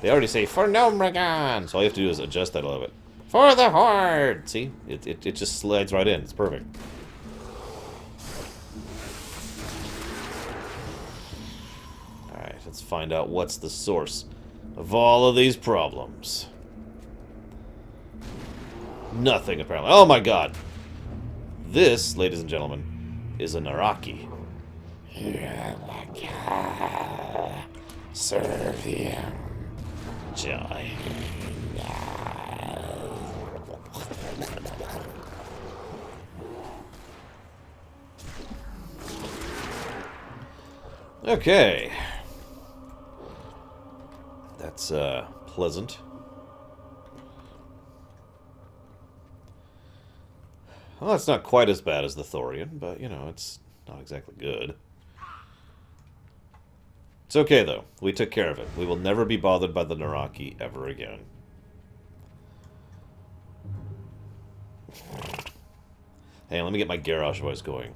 S1: They already say, for Gnomragon! So all you have to do is adjust that a little bit. For the Horde! See? It just slides right in. It's perfect. Alright, let's find out what's the source of all of these problems. Nothing, apparently. Oh my god! This, ladies and gentlemen, is a Naraki. Servium. Joy. Okay. That's pleasant. Well, it's not quite as bad as the Thorian, but, you know, it's not exactly good. It's okay, though. We took care of it. We will never be bothered by the Naraki ever again. Hey, let me get my Garrosh voice going.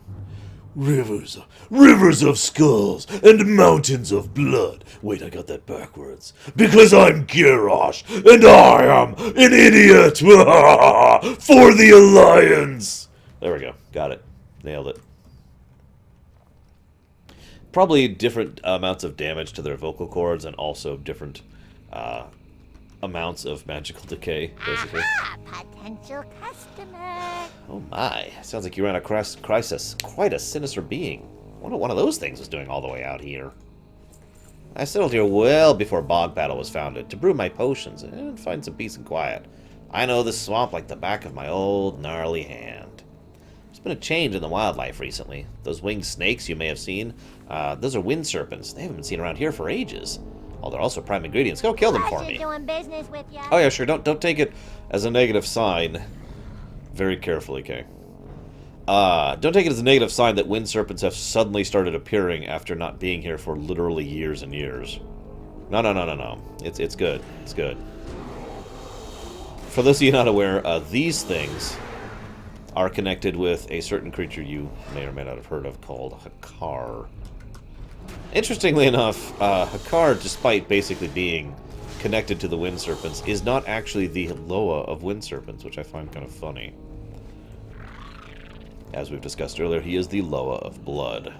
S1: Rivers of skulls and mountains of blood. Wait, I got that backwards. Because I'm Garrosh, and I am an idiot! For the Alliance! There we go. Got it. Nailed it. Probably different amounts of damage to their vocal cords, and also different amounts of magical decay, basically.
S3: Aha! Potential customer.
S1: Oh my. Sounds like you ran across crisis. Quite a sinister being. I wonder what one of those things was doing all the way out here. I settled here well before Bog Battle was founded, to brew my potions and find some peace and quiet. I know this swamp like the back of my old gnarly hand. There's been a change in the wildlife recently. Those winged snakes you may have seen, those are wind serpents. They haven't been seen around here for ages. Oh, they're also prime ingredients. Go kill them for me.
S3: Doing business with ya.
S1: Oh yeah, sure. Don't take it as a negative sign. Very carefully, okay. Don't take it as a negative sign that wind serpents have suddenly started appearing after not being here for literally years and years. No. It's good. It's good. For those of you not aware, these things are connected with a certain creature you may or may not have heard of called Hakar. Interestingly enough, Hakar, despite basically being connected to the wind serpents, is not actually the Loa of wind serpents, which I find kind of funny. As we've discussed earlier, he is the Loa of blood.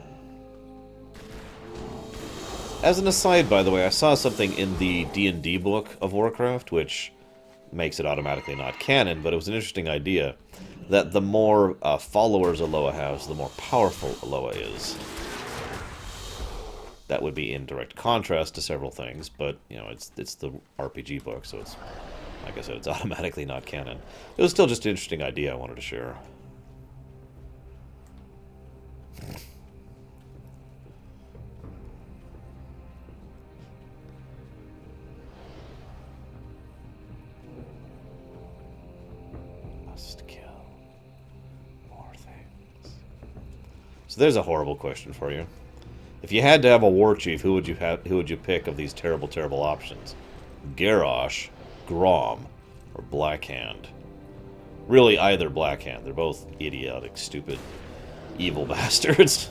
S1: As an aside, by the way, I saw something in the D&D book of Warcraft, which makes it automatically not canon, but it was an interesting idea, that the more followers a Loa has, the more powerful a Loa is. That would be in direct contrast to several things, but, you know, it's the RPG book, so it's, like I said, it's automatically not canon. It was still just an interesting idea I wanted to share. Must kill more things. So there's a horrible question for you. If you had to have a war chief, who would you pick of these terrible, terrible options? Garrosh, Grom, or Blackhand? Really, either Blackhand. They're both idiotic, stupid, evil bastards.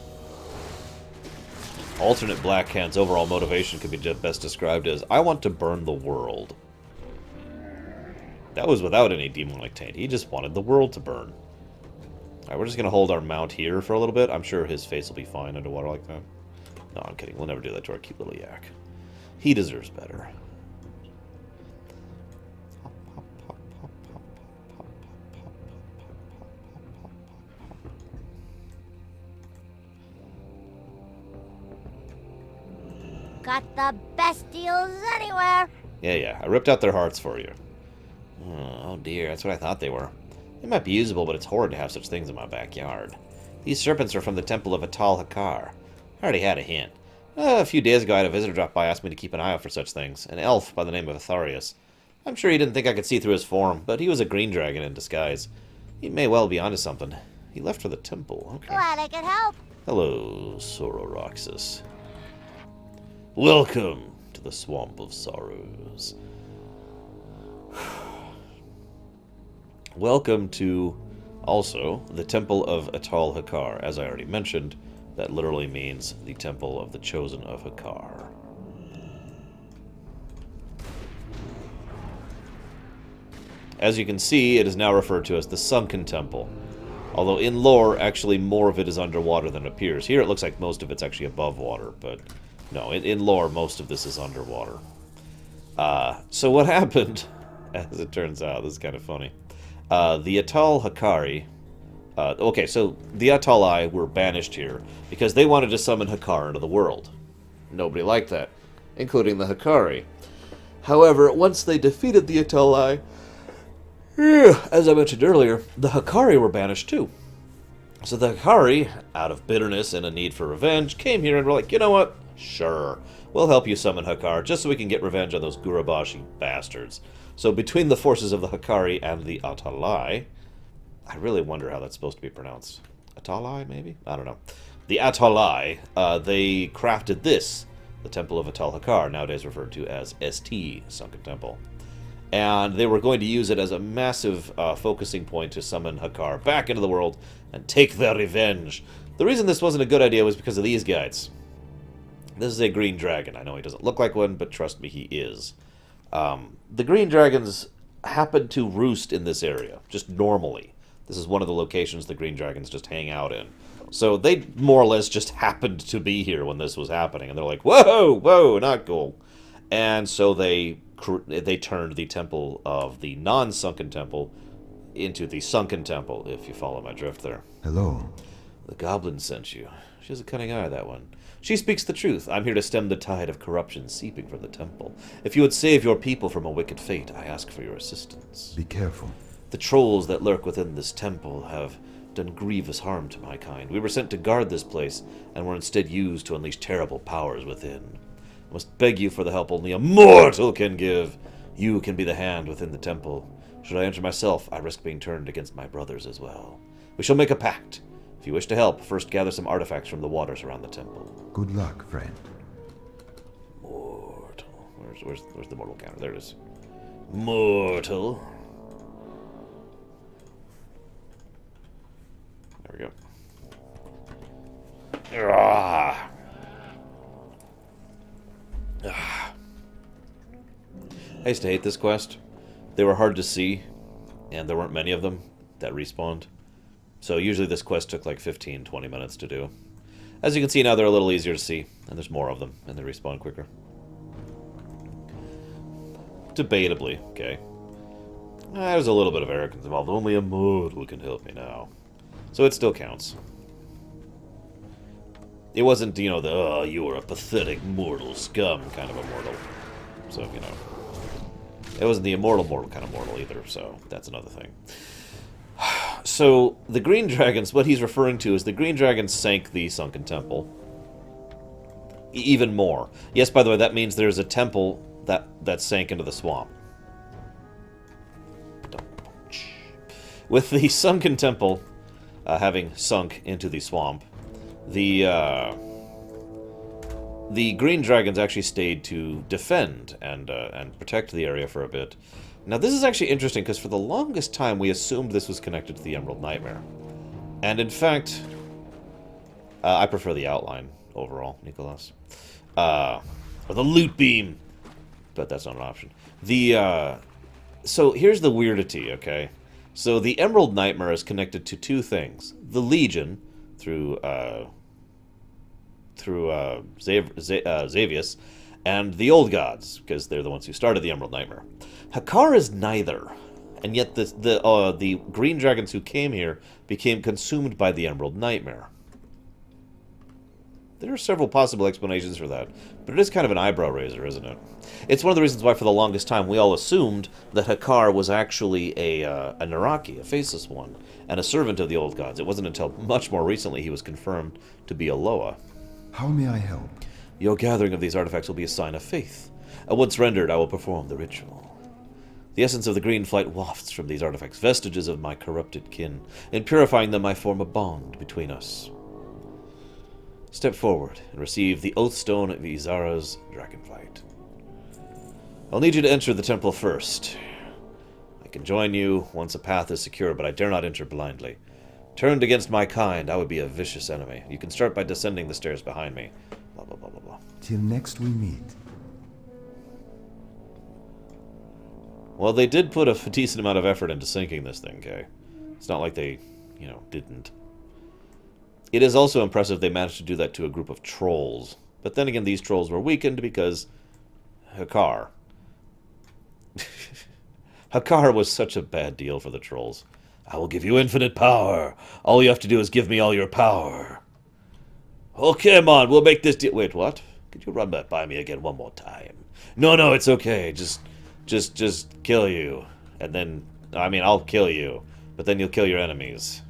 S1: Alternate Blackhand's overall motivation could be best described as, I want to burn the world. That was without any demonic taint. He just wanted the world to burn. Alright, we're just going to hold our mount here for a little bit. I'm sure his face will be fine underwater like that. No, I'm kidding. We'll never do that to our cute little yak. He deserves better.
S3: Got the best deals anywhere.
S1: Yeah. I ripped out their hearts for you. Oh dear, that's what I thought they were. They might be usable, but it's horrid to have such things in my backyard. These serpents are from the temple of Atal Hakar. I already had a hint. A few days ago, I had a visitor drop by, asked me to keep an eye out for such things. An elf by the name of Atharius. I'm sure he didn't think I could see through his form, but he was a green dragon in disguise. He may well be onto something. He left for the temple. Okay.
S3: Glad I could help.
S1: Hello, Sororoxus. Welcome to the Swamp of Sorrows. Welcome to, also, the Temple of Atal Hakar. As I already mentioned, that literally means the Temple of the Chosen of Hakar. As you can see, it is now referred to as the Sunken Temple. Although in lore, actually more of it is underwater than it appears. Here it looks like most of it's actually above water, but no, in lore, most of this is underwater. So what happened, as it turns out, this is kind of funny. The Atal Hakari... okay, so the Atalai were banished here because they wanted to summon Hakar into the world. Nobody liked that, including the Hakari. However, once they defeated the Atalai, as I mentioned earlier, the Hakari were banished too. So the Hakari, out of bitterness and a need for revenge, came here and were like, you know what? Sure. We'll help you summon Hakar, just so we can get revenge on those Gurabashi bastards. So between the forces of the Hakari and the Atalai... I really wonder how that's supposed to be pronounced. Atalai, maybe? I don't know. The Atalai, they crafted this, the Temple of Atal Hakar, nowadays referred to as ST, Sunken Temple. And they were going to use it as a massive focusing point to summon Hakar back into the world and take their revenge. The reason this wasn't a good idea was because of these guys. This is a green dragon. I know he doesn't look like one, but trust me, he is. The green dragons happen to roost in this area, just normally. This is one of the locations the green dragons just hang out in. So they more or less just happened to be here when this was happening. And they're like, whoa, whoa, not cool. And so they turned the temple of the non-sunken temple into the sunken temple, if you follow my drift there.
S5: Hello.
S1: The goblin sent you. She has a cunning eye, that one. She speaks the truth. I'm here to stem the tide of corruption seeping from the temple. If you would save your people from a wicked fate, I ask for your assistance.
S5: Be careful.
S1: The trolls that lurk within this temple have done grievous harm to my kind. We were sent to guard this place, and were instead used to unleash terrible powers within. I must beg you for the help only a mortal can give. You can be the hand within the temple. Should I enter myself, I risk being turned against my brothers as well. We shall make a pact. If you wish to help, first gather some artifacts from the waters around the temple.
S5: Good luck, friend.
S1: Mortal. Where's the mortal counter? There it is. Mortal. There we go. Ah. Ah. I used to hate this quest. They were hard to see, and there weren't many of them that respawned. So usually this quest took like 15-20 minutes to do. As you can see now, they're a little easier to see, and there's more of them, and they respawn quicker. Debatably, okay. There's a little bit of arrogance involved. Only a mortal can help me now. So it still counts. It wasn't, you know, the, oh, you are a pathetic mortal scum kind of a mortal. So, you know. It wasn't the immortal mortal kind of mortal either, so that's another thing. So, the green dragons, what he's referring to is the green dragons sank the sunken temple. Even more. Yes, by the way, that means there's a temple that sank into the swamp. With the sunken temple having sunk into the swamp, the green dragons actually stayed to defend and protect the area for a bit. Now, this is actually interesting, because for the longest time, we assumed this was connected to the Emerald Nightmare. And in fact, I prefer the outline overall, Nicholas. Or the loot beam. But that's not an option. So here's the weirdity, okay? So the Emerald Nightmare is connected to two things. The Legion, through Xavius, and the Old Gods, because they're the ones who started the Emerald Nightmare. Hakar is neither, and yet the green dragons who came here became consumed by the Emerald Nightmare. There are several possible explanations for that, but it is kind of an eyebrow raiser, isn't it? It's one of the reasons why for the longest time we all assumed that Hakar was actually a Naraki, a faceless one, and a servant of the Old Gods. It wasn't until much more recently he was confirmed to be a Loa.
S5: How may I help?
S1: Your gathering of these artifacts will be a sign of faith. Once rendered, I will perform the ritual. The essence of the green flight wafts from these artifacts, vestiges of my corrupted kin. In purifying them, I form a bond between us. Step forward and receive the Oath Stone of Izara's Dragonflight. I'll need you to enter the temple first. I can join you once a path is secure, but I dare not enter blindly. Turned against my kind, I would be a vicious enemy. You can start by descending the stairs behind me. Blah, blah, blah, blah, blah.
S5: Till next we meet.
S1: Well, they did put a decent amount of effort into sinking this thing, okay? It's not like they, you know, didn't. It is also impressive they managed to do that to a group of trolls. But then again, these trolls were weakened because Hakar. Hakar was such a bad deal for the trolls. I will give you infinite power. All you have to do is give me all your power. Okay, man, we'll make this deal. Wait, what? Could you run that by me again one more time? No, it's okay. Just kill you. And then, I mean, I'll kill you. But then you'll kill your enemies.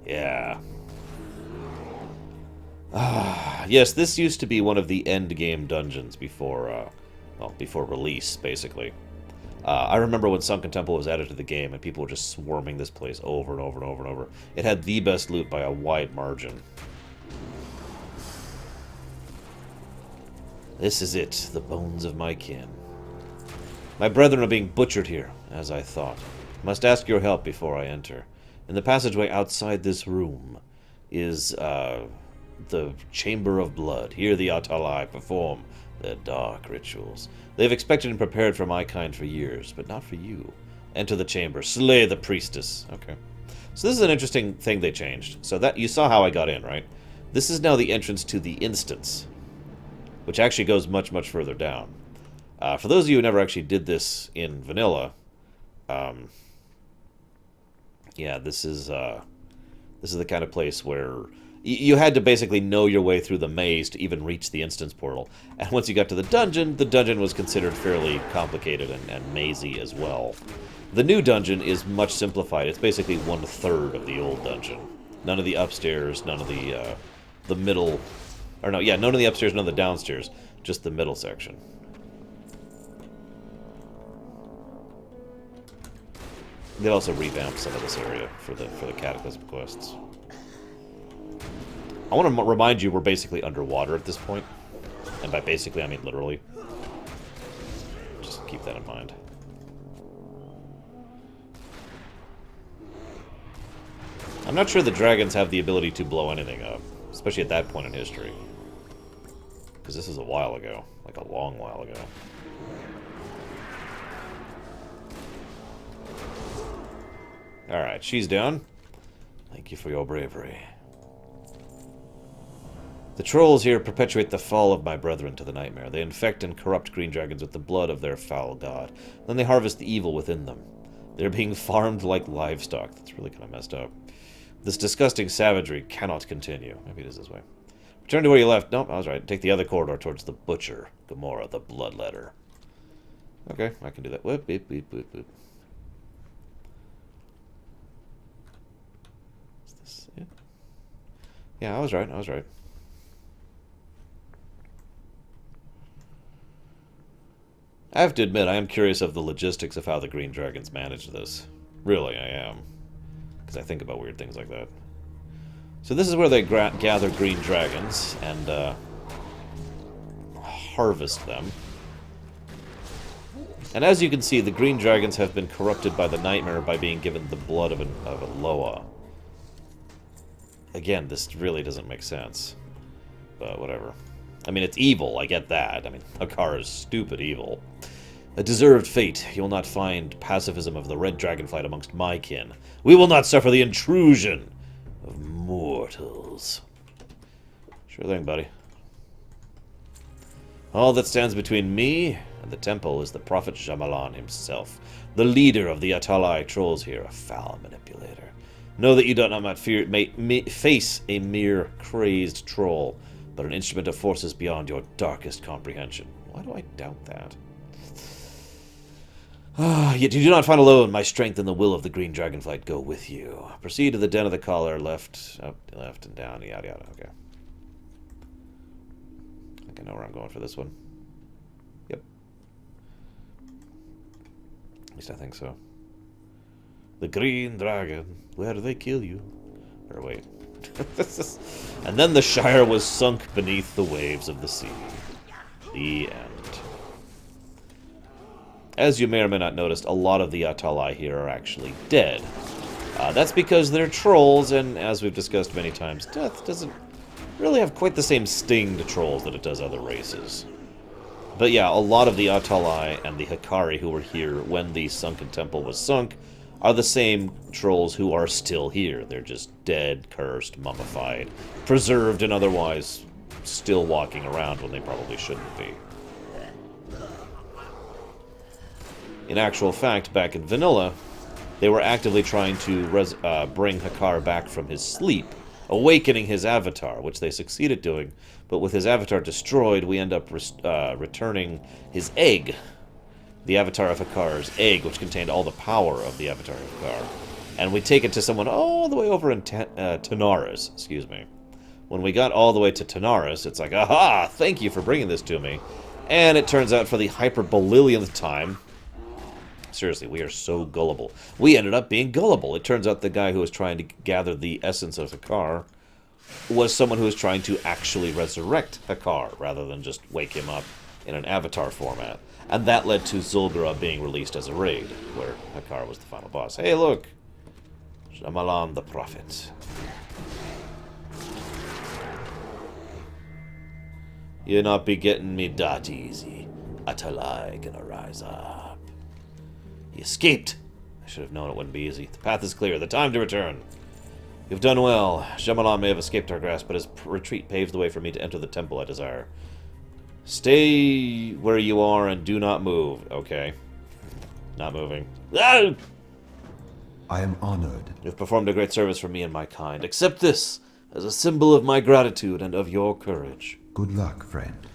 S1: Yeah. Yes, this used to be one of the end game dungeons before, well, before release, basically. I remember when Sunken Temple was added to the game, and people were just swarming this place over and over and over and over. It had the best loot by a wide margin. This is it, the bones of my kin. My brethren are being butchered here, as I thought. Must ask your help before I enter. In the passageway outside this room is, the Chamber of Blood. Here the Atalai perform their dark rituals. They've expected and prepared for my kind for years, but not for you. Enter the chamber. Slay the priestess. Okay. So this is an interesting thing they changed. So that you saw how I got in, right? This is now the entrance to the instance, which actually goes much, much further down. For those of you who never actually did this in vanilla, yeah, this is the kind of place where you had to basically know your way through the maze to even reach the instance portal. And once you got to the dungeon was considered fairly complicated and mazy as well. The new dungeon is much simplified. It's basically 1/3 of the old dungeon. None of the upstairs, none of the middle... Or no, yeah, none of the upstairs, none of the downstairs. Just the middle section. They also revamped some of this area for the Cataclysm quests. I want to remind you we're basically underwater at this point. And by basically, I mean literally. Just keep that in mind. I'm not sure the dragons have the ability to blow anything up. Especially at that point in history. Because this is a while ago. Like a long while ago. Alright, she's down. Thank you for your bravery. The trolls here perpetuate the fall of my brethren to the nightmare. They infect and corrupt green dragons with the blood of their foul god. Then they harvest the evil within them. They're being farmed like livestock. That's really kind of messed up. This disgusting savagery cannot continue. Maybe it is this way. Return to where you left. Nope, I was right. Take the other corridor towards the Butcher. Gomorrah, the Bloodletter. Okay, I can do that. Whoop, whoop, whoop, whoop, whoop. Is this it? Yeah, I was right. I was right. I have to admit, I am curious of the logistics of how the Green Dragons managed this. Really, I am. Because I think about weird things like that. So this is where they gather green dragons and harvest them. And as you can see, the green dragons have been corrupted by the nightmare by being given the blood of a Loa. Again, this really doesn't make sense. But whatever. I mean, it's evil, I get that. I mean, Hakar is stupid evil. A deserved fate. You will not find pacifism of the red dragonflight amongst my kin. We will not suffer the intrusion of mortals. Sure thing, buddy. All that stands between me and the temple is the Prophet Jamalan himself, the leader of the Atalai trolls here, a foul manipulator. Know that you do not face a mere crazed troll, but an instrument of forces beyond your darkest comprehension. Why do I doubt that? Yet you do not find alone. My strength and the will of the green dragonflight go with you. Proceed to the den of the collar, left, up, left, and down, yada yada. Okay. I think I know where I'm going for this one. Yep. At least I think so. The green dragon. Where do they kill you? Or wait. And then the Shire was sunk beneath the waves of the sea. The end. As you may or may not noticed, a lot of the Atalai here are actually dead. That's because they're trolls, and as we've discussed many times, death doesn't really have quite the same sting to trolls that it does other races. But yeah, a lot of the Atalai and the Hikari who were here when the Sunken Temple was sunk are the same trolls who are still here. They're just dead, cursed, mummified, preserved, and otherwise still walking around when they probably shouldn't be. In actual fact, back in Vanilla, they were actively trying to bring Hakar back from his sleep, awakening his avatar, which they succeeded doing, but with his avatar destroyed, we end up returning his egg. The avatar of Hakar's egg, which contained all the power of the avatar of Hakar. And we take it to someone all the way over in Tanaris, excuse me. when we got all the way to Tanaris, it's like, aha, thank you for bringing this to me. And it turns out for the hyper-billionth time, seriously, we are so gullible. We ended up being gullible. It turns out the guy who was trying to gather the essence of Hakar was someone who was trying to actually resurrect Hakar, rather than just wake him up in an avatar format. And that led to Zul'Gura being released as a raid, where Hakar was the final boss. Hey, look! Shyamalan the Prophet. You not be getting me that easy. Atalai gonna rise up. He escaped! I should have known it wouldn't be easy. The path is clear. The time to return. You've done well. Shyamalan may have escaped our grasp, but his retreat paves the way for me to enter the temple I desire. Stay where you are and do not move. Okay. Not moving. Ah!
S5: I am honored.
S1: You've performed a great service for me and my kind. Accept this as a symbol of my gratitude and of your courage.
S5: Good luck, friend.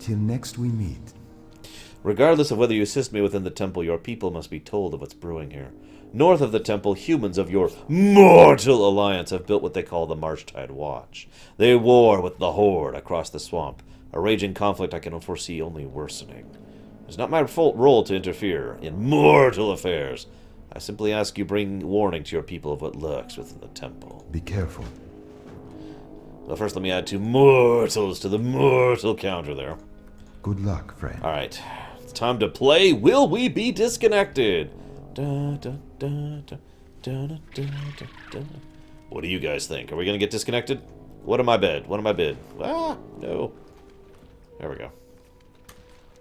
S5: Till next we meet.
S1: Regardless of whether you assist me within the temple, your people must be told of what's brewing here. North of the temple, humans of your mortal alliance have built what they call the Marshtide Watch. They war with the Horde across the swamp, a raging conflict I can foresee only worsening. It's not my role to interfere in mortal affairs. I simply ask you bring warning to your people of what lurks within the temple.
S5: Be careful.
S1: Well, first let me add 2 mortals to the mortal counter there.
S5: Good luck, friend.
S1: Alright, it's time to play Will We Be Disconnected? Da, da, da, da, da, da, da, da. What do you guys think? Are we gonna get disconnected? What am I bid? What am I bid? Ah, no. There we go.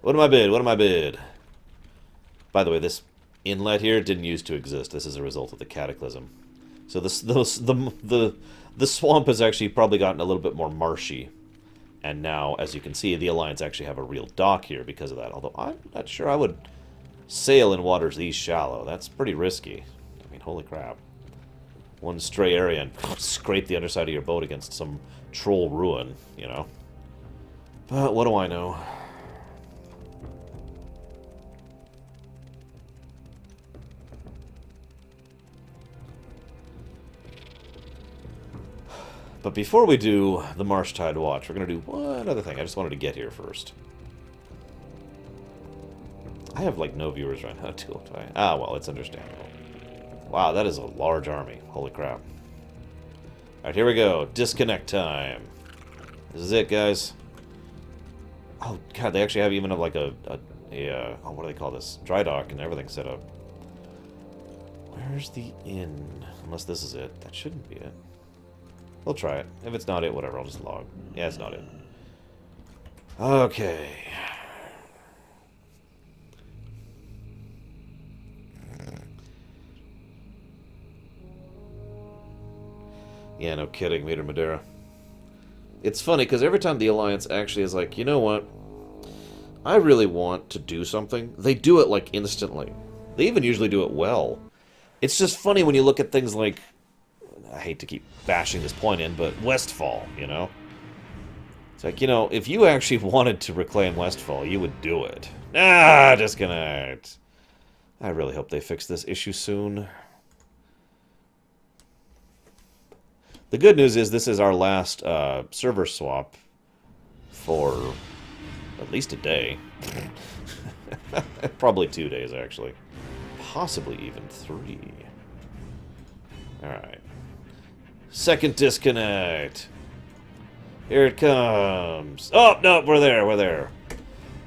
S1: What am I bid? What am I bid? By the way, this inlet here didn't used to exist. This is a result of the cataclysm. So the swamp has actually probably gotten a little bit more marshy. And now, as you can see, the Alliance actually have a real dock here because of that. Although I'm not sure I would sail in waters these shallow. That's pretty risky. I mean, holy crap. One stray area and scrape the underside of your boat against some troll ruin, you know. But what do I know? But before we do the Marshtide Watch, we're going to do one other thing. I just wanted to get here first. I have, like, no viewers right now, too. Ah, well, it's understandable. Wow, that is a large army. Holy crap. Alright, here we go. Disconnect time. This is it, guys. Oh, God, they actually have even, like, oh, what do they call this? Dry dock and everything set up. Where's the inn? Unless this is it. That shouldn't be it. We'll try it. If it's not it, whatever, I'll just log. Yeah, it's not it. Okay. Yeah, no kidding, Mater Madeira. It's funny, because every time the Alliance actually is like, you know what? I really want to do something. They do it, like, instantly. They even usually do it well. It's just funny when you look at things like... I hate to keep bashing this point in, but Westfall, you know? It's like, you know, if you actually wanted to reclaim Westfall, you would do it. Ah, disconnect. I really hope they fix this issue soon. The good news is this is our last server swap for at least a day. Probably 2 days, actually. Possibly even 3. Alright. Second disconnect. Here it comes. Oh, no, we're there, we're there.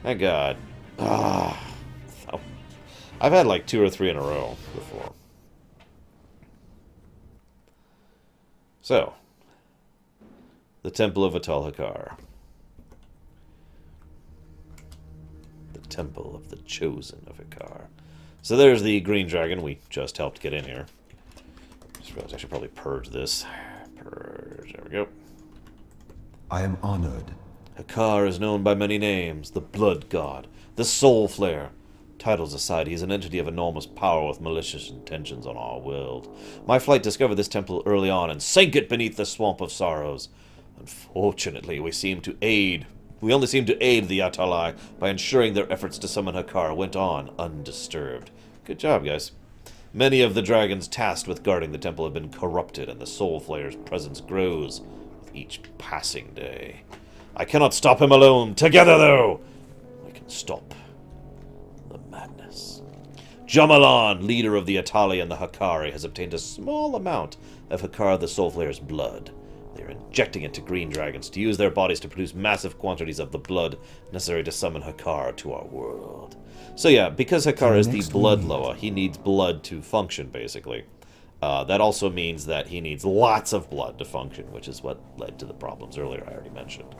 S1: Thank God. Ah. I've had like 2 or 3 in a row before. So, the Temple of Atal Hakar. The Temple of the Chosen of Hakar. So there's the green dragon we just helped get in here. Just realized I should probably purge this. Purge, there we go.
S5: I am honored.
S1: Hakar is known by many names. The Blood God, the Soul Flare. Titles aside, he is an entity of enormous power with malicious intentions on our world. My flight discovered this temple early on and sank it beneath the Swamp of Sorrows. Unfortunately, we only seemed to aid the Atalai by ensuring their efforts to summon Hakar went on undisturbed. Good job, guys. Many of the dragons tasked with guarding the temple have been corrupted, and the Soul Flayer's presence grows with each passing day. I cannot stop him alone. Together, though, we can stop the madness. Jamalan, leader of the Atali and the Hakari, has obtained a small amount of Hakar the Soul Flayer's blood. They are injecting it to green dragons to use their bodies to produce massive quantities of the blood necessary to summon Hakar to our world. So yeah, because Hakar is the blood Loa, he needs blood to function, basically. That also means that he needs lots of blood to function, which is what led to the problems earlier I already mentioned.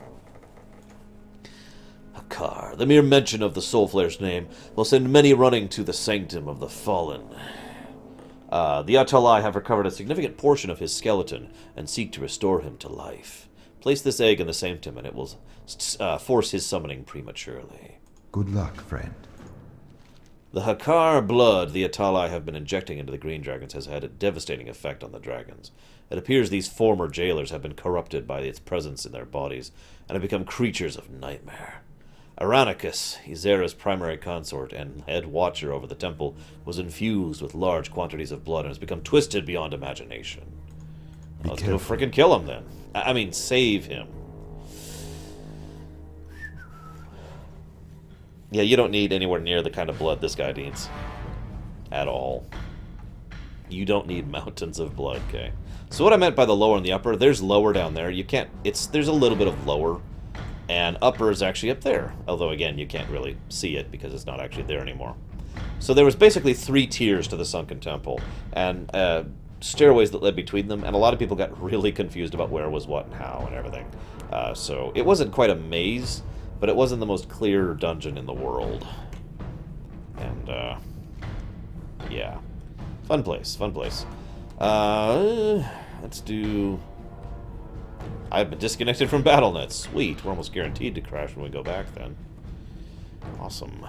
S1: Hakar. The mere mention of the Soul Flayer's name will send many running to the Sanctum of the Fallen. The Atalai have recovered a significant portion of his skeleton and seek to restore him to life. Place this egg in the Sanctum and it will force his summoning prematurely.
S5: Good luck, friend.
S1: The Hakar blood the Atalai have been injecting into the green dragons has had a devastating effect on the dragons. It appears these former jailers have been corrupted by its presence in their bodies and have become creatures of nightmare. Aranicus, Izera's primary consort and head watcher over the temple, was infused with large quantities of blood and has become twisted beyond imagination. Well, let's go frickin' kill him then. I mean, save him. Yeah, you don't need anywhere near the kind of blood this guy needs. At all. You don't need mountains of blood, okay? So what I meant by the lower and the upper, there's lower down there. You can't, there's a little bit of lower. And upper is actually up there. Although, again, you can't really see it because it's not actually there anymore. So there was basically 3 tiers to the Sunken Temple. And stairways that led between them. And a lot of people got really confused about where was what and how and everything. So it wasn't quite a maze, but it wasn't the most clear dungeon in the world. And, yeah. Fun place, fun place. Let's do... I've been disconnected from BattleNet. Sweet. We're almost guaranteed to crash when we go back then. Awesome.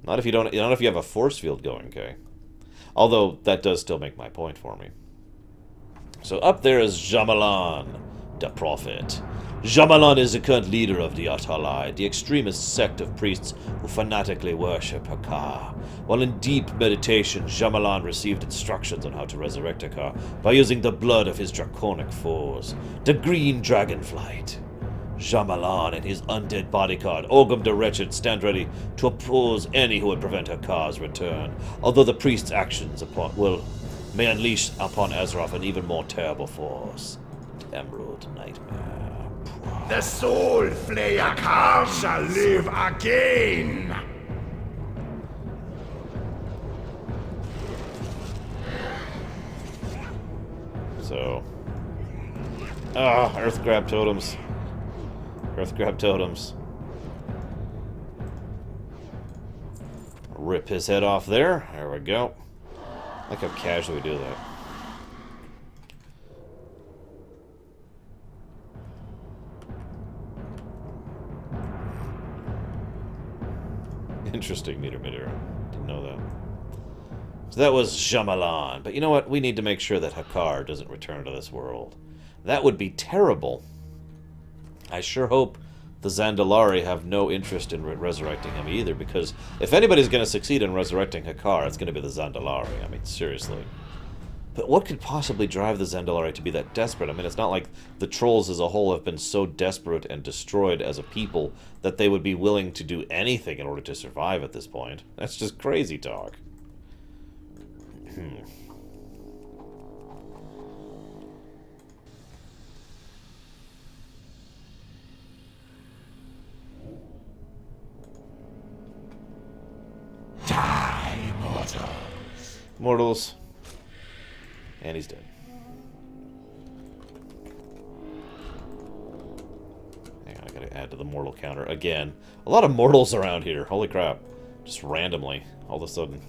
S1: Not if you don't. Not if you have a force field going, okay? Although that does still make my point for me. So up there is Jamalan, the Prophet. Jamalan is the current leader of the Atalai, the extremist sect of priests who fanatically worship Hakar. While in deep meditation, Jamalan received instructions on how to resurrect Hakar by using the blood of his draconic foes, the Green Dragonflight. Jamalan and his undead bodyguard, Ogum the Wretched, stand ready to oppose any who would prevent Hakar's return, although the priest's actions may unleash upon Azeroth an even more terrible force. Emerald Nightmare.
S6: The Soul Flayer shall live again!
S1: So... Earth Grab Totems. Earth Grab Totems. Rip his head off there. There we go. Look how casually we do that. Interesting, meter. Didn't know that. So that was Jamalan. But you know what? We need to make sure that Hakar doesn't return to this world. That would be terrible. I sure hope the Zandalari have no interest in resurrecting him either, because if anybody's going to succeed in resurrecting Hakar, it's going to be the Zandalari. I mean, seriously. But what could possibly drive the Zandalari to be that desperate? I mean, it's not like the trolls as a whole have been so desperate and destroyed as a people that they would be willing to do anything in order to survive at this point. That's just crazy talk.
S6: Die, mortals!
S1: Mortals. And he's dead. Hang on, I gotta add to the mortal counter again. A lot of mortals around here. Holy crap. Just randomly, all of a sudden.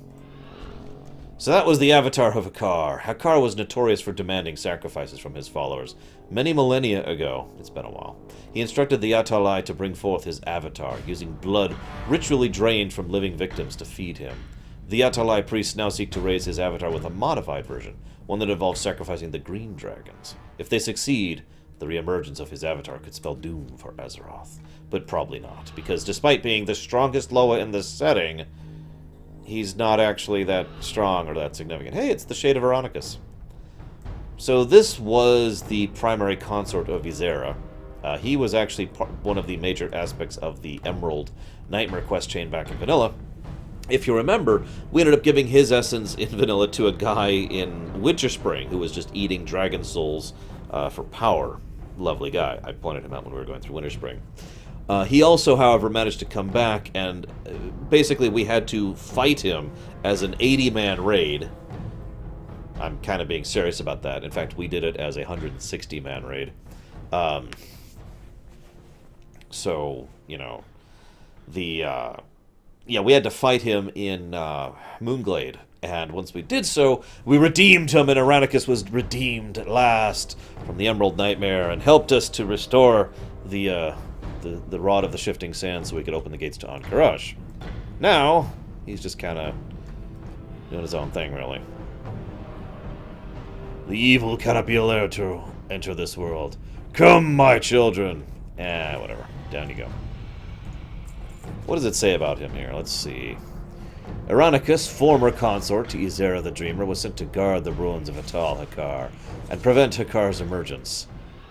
S1: So that was the avatar of Hakar. Hakar was notorious for demanding sacrifices from his followers. Many millennia ago, it's been a while, he instructed the Atalai to bring forth his avatar, using blood ritually drained from living victims to feed him. The Atalai priests now seek to raise his avatar with a modified version, one that involves sacrificing the green dragons. If they succeed, the reemergence of his avatar could spell doom for Azeroth. But probably not, because despite being the strongest Loa in this setting, he's not actually that strong or that significant. Hey, it's the Shade of Veronicus. So this was the primary consort of Ysera. He was actually one of the major aspects of the Emerald Nightmare quest chain back in Vanilla. If you remember, we ended up giving his essence in Vanilla to a guy in Winterspring who was just eating dragon souls for power. Lovely guy. I pointed him out when we were going through Winterspring. He also, however, managed to come back, and basically we had to fight him as an 80-man raid. I'm kind of being serious about that. In fact, we did it as a 160-man raid. So, you know, yeah, we had to fight him in Moonglade, and once we did so, we redeemed him, and Irenicus was redeemed at last from the Emerald Nightmare, and helped us to restore the Rod of the Shifting Sands so we could open the gates to Ankarash. Now, he's just kind of doing his own thing, really. The evil cannot be allowed to enter this world. Come, my children! Whatever. Down you go. What does it say about him here? Let's see. Irenicus, former consort to Ysera the Dreamer, was sent to guard the ruins of Atal Hakar and prevent Hakar's emergence.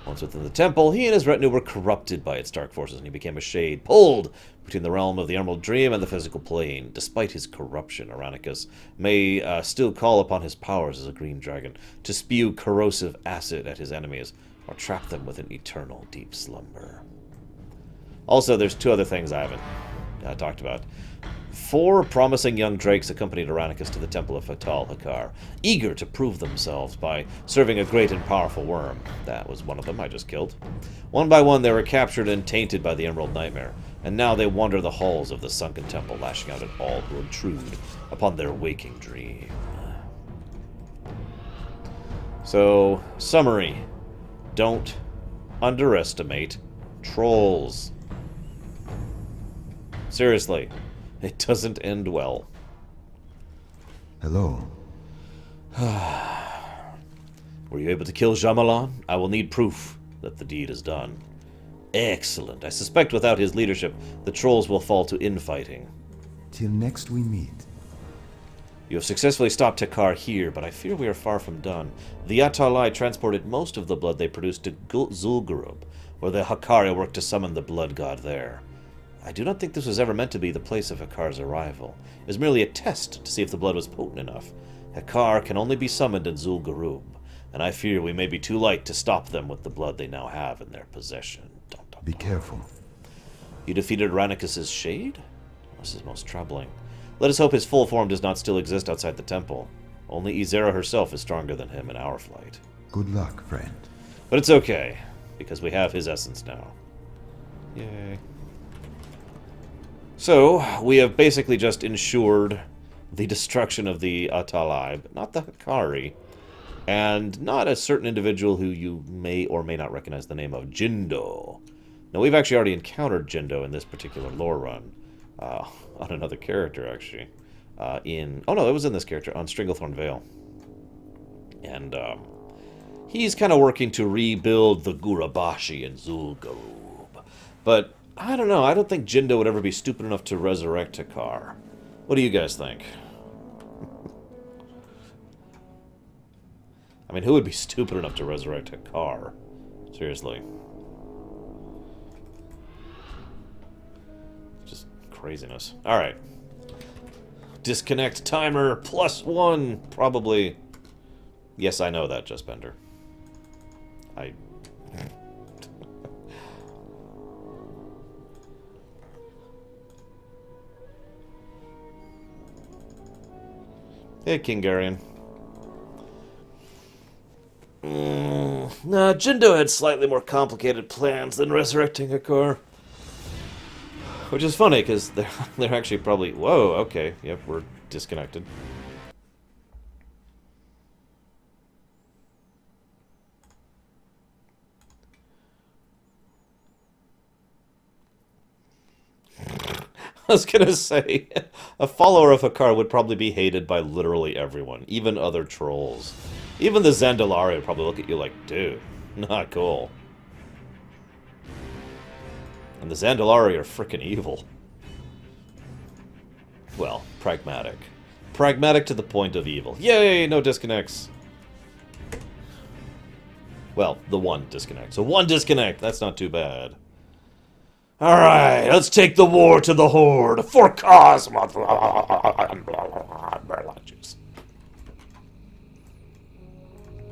S1: Once within the temple, he and his retinue were corrupted by its dark forces, and he became a shade, pulled between the realm of the Emerald Dream and the physical plane. Despite his corruption, Irenicus may still call upon his powers as a green dragon to spew corrosive acid at his enemies, or trap them with an eternal deep slumber. Also, there's two other things I haven't talked about. 4 promising young drakes accompanied Irenicus to the Temple of Atal Hakar, eager to prove themselves by serving a great and powerful worm. That was one of them I just killed. One by one, they were captured and tainted by the Emerald Nightmare, and now they wander the halls of the sunken temple, lashing out at all who intrude upon their waking dream. So, summary. Don't underestimate trolls. Seriously. It doesn't end well.
S5: Hello.
S1: Were you able to kill Jamalan? I will need proof that the deed is done. Excellent. I suspect without his leadership, the trolls will fall to infighting.
S5: Till next we meet.
S1: You have successfully stopped Tekar here, but I fear we are far from done. The Atalai transported most of the blood they produced to Zul'Gurub, where the Hakari worked to summon the blood god there. I do not think this was ever meant to be the place of Hakar's arrival. It was merely a test to see if the blood was potent enough. Hakar can only be summoned in Zul'Gurub, and I fear we may be too light to stop them with the blood they now have in their possession. Dun, dun,
S5: Be
S1: dun.
S5: careful.
S1: You defeated Irenicus' shade? This is most troubling. Let us hope his full form does not still exist outside the temple. Only Ysera herself is stronger than him in our flight.
S5: Good luck, friend.
S1: But it's okay, because we have his essence now. Yay. So, we have basically just ensured the destruction of the Atalai, but not the Hakari, and not a certain individual who you may or may not recognize the name of, Jindo. Now, we've actually already encountered Jindo in this particular lore run, on another character, actually. Oh no, it was in this character, on Stringlethorn Vale. And, he's kind of working to rebuild the Gurabashi in Zul'Gurub. But I don't know. I don't think Jindo would ever be stupid enough to resurrect Hakar. What do you guys think? I mean, who would be stupid enough to resurrect Hakar? Seriously. Just craziness. Alright. Disconnect timer +1, probably. Yes, I know that, Just Bender. Hey, Kingarian. Nah, Jindo had slightly more complicated plans than resurrecting Hakar. Which is funny, because they're actually probably... Whoa, okay. Yep, we're disconnected. I was gonna say, a follower of Hakar would probably be hated by literally everyone, even other trolls. Even the Zandalari would probably look at you like, dude, not cool. And the Zandalari are frickin' evil. Well, pragmatic. Pragmatic to the point of evil. Yay, no disconnects. Well, the one disconnect. So one disconnect, that's not too bad. Alright, let's take the war to the Horde. For cause!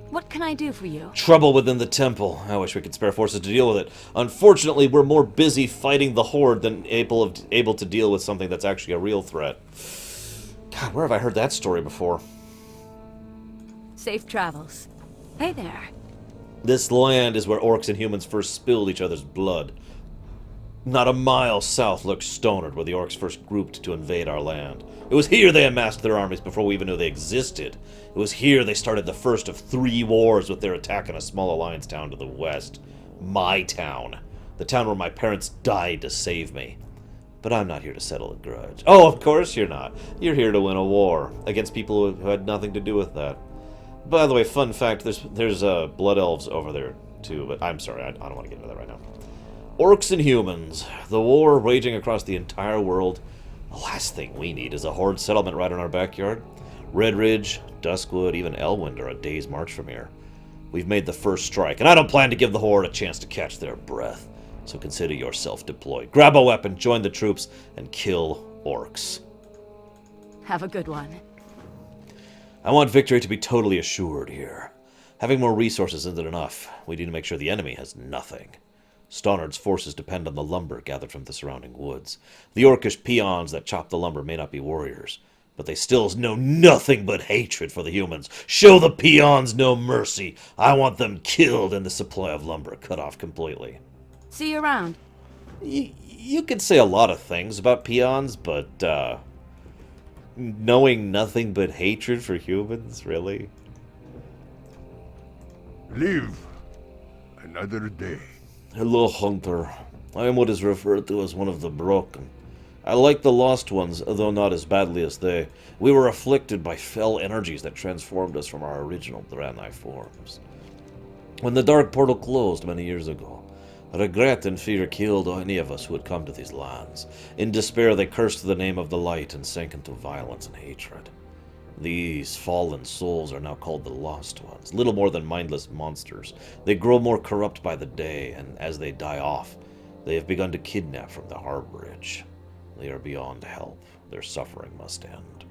S7: What can I do for you?
S1: Trouble within the temple. I wish we could spare forces to deal with it. Unfortunately, we're more busy fighting the Horde than able to deal with something that's actually a real threat. God, where have I heard that story before?
S7: Safe travels. Hey there.
S1: This land is where orcs and humans first spilled each other's blood. Not a mile south lurks Stonard, where the orcs first grouped to invade our land. It was here they amassed their armies before we even knew they existed. It was here they started the first of 3 wars with their attack on a small alliance town to the west. My town. The town where my parents died to save me. But I'm not here to settle a grudge. Oh, of course you're not. You're here to win a war against people who had nothing to do with that. By the way, fun fact, there's blood elves over there too, but I'm sorry, I don't want to get into that right now. Orcs and humans, the war raging across the entire world. The last thing we need is a horde settlement right in our backyard. Red Ridge, Duskwood, even Elwind are a day's march from here. We've made the first strike, and I don't plan to give the horde a chance to catch their breath. So consider yourself deployed. Grab a weapon, join the troops, and kill orcs.
S7: Have a good one.
S1: I want victory to be totally assured here. Having more resources isn't enough. We need to make sure the enemy has nothing. Stonard's forces depend on the lumber gathered from the surrounding woods. The orcish peons that chop the lumber may not be warriors, but they still know nothing but hatred for the humans. Show the peons no mercy. I want them killed and the supply of lumber cut off completely.
S7: See you around.
S1: You could say a lot of things about peons, but knowing nothing but hatred for humans, really?
S6: Live another day.
S1: Hello, Hunter. I am what is referred to as one of the broken. I like the lost ones, though not as badly as they. We were afflicted by fell energies that transformed us from our original Draenei forms. When the dark portal closed many years ago, regret and fear killed any of us who had come to these lands. In despair, they cursed the name of the light and sank into violence and hatred. These fallen souls are now called the Lost Ones, little more than mindless monsters. They grow more corrupt by the day, and as they die off, they have begun to kidnap from the harborage. They are beyond help. Their suffering must end.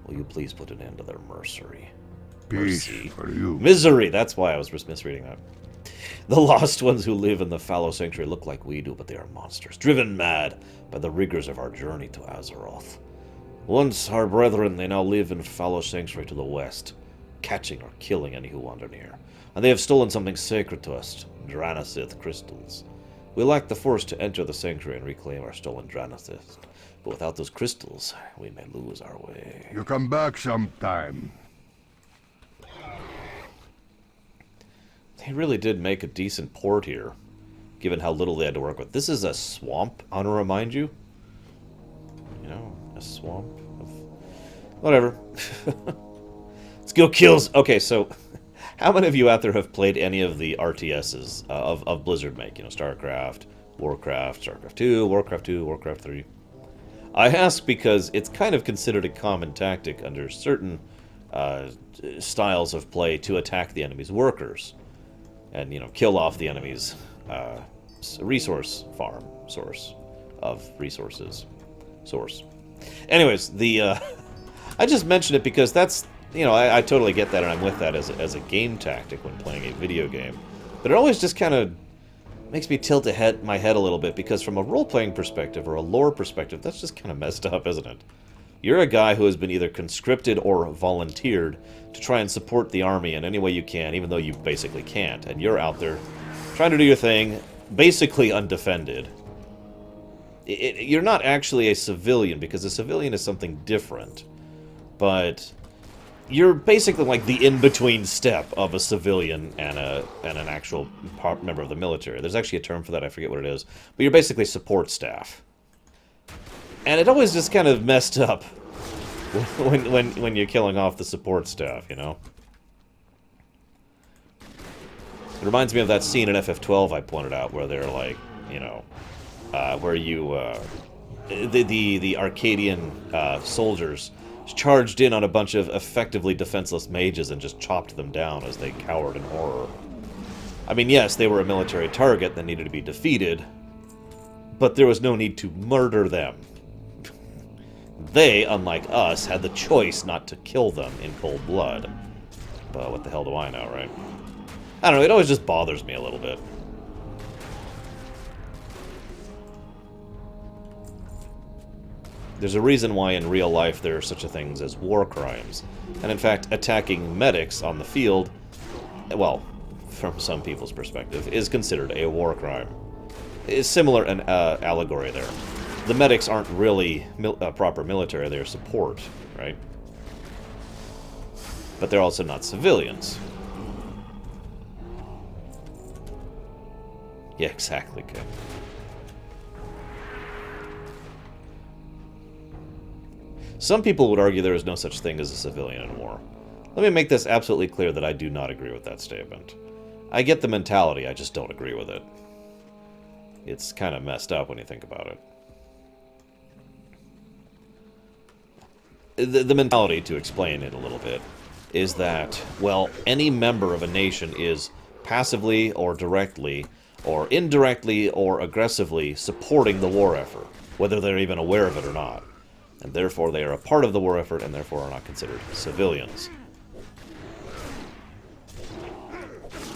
S1: Will you please put an end to their mercy?
S6: Peace for you.
S1: Misery! That's why I was misreading that. The Lost Ones who live in the fallow sanctuary look like we do, but they are monsters, driven mad by the rigors of our journey to Azeroth. Once our brethren, they now live in fallow sanctuary to the west, catching or killing any who wander near. And they have stolen something sacred to us, Draenei crystals. We lack the force to enter the sanctuary and reclaim our stolen Draenei, but without those crystals, we may lose our way.
S6: You come back sometime.
S1: They really did make a decent port here, given how little they had to work with. This is a swamp, I want to remind you. You know, a swamp of... Whatever. Let's go kills. Okay, so how many of you out there have played any of the RTSs of Blizzard make? You know, StarCraft, Warcraft, StarCraft 2, Warcraft 2, Warcraft 3. I ask because it's kind of considered a common tactic under certain styles of play to attack the enemy's workers. And, you know, kill off the enemy's resource farm source of resources. Source. Anyways, the I just mentioned it because that's, you know, I totally get that and I'm with that as a game tactic when playing a video game. But it always just kind of makes me tilt my head a little bit because from a role-playing perspective or a lore perspective, that's just kind of messed up, isn't it? You're a guy who has been either conscripted or volunteered to try and support the army in any way you can, even though you basically can't. And you're out there trying to do your thing, basically undefended. You're not actually a civilian, because a civilian is something different. But you're basically like the in-between step of a civilian and an actual member of the military. There's actually a term for that, I forget what it is. But you're basically support staff. And it always just kind of messed up when you're killing off the support staff, you know? It reminds me of that scene in FF12 I pointed out where they're like, you know, where you the Arcadian soldiers charged in on a bunch of effectively defenseless mages and just chopped them down as they cowered in horror. I mean, yes, they were a military target that needed to be defeated, but there was no need to murder them. They, unlike us, had the choice not to kill them in cold blood. But what the hell do I know, right? I don't know, it always just bothers me a little bit. There's a reason why in real life there are such a things as war crimes. And in fact, attacking medics on the field, well, from some people's perspective, is considered a war crime. It's similar an allegory there. The medics aren't really proper military, they're support, right? But they're also not civilians. Yeah, exactly, okay. Some people would argue there is no such thing as a civilian in war. Let me make this absolutely clear that I do not agree with that statement. I get the mentality, I just don't agree with it. It's kind of messed up when you think about it. The mentality, to explain it a little bit, is that, well, any member of a nation is passively or directly, or indirectly or aggressively supporting the war effort, whether they're even aware of it or not. And therefore they are a part of the war effort and therefore are not considered civilians.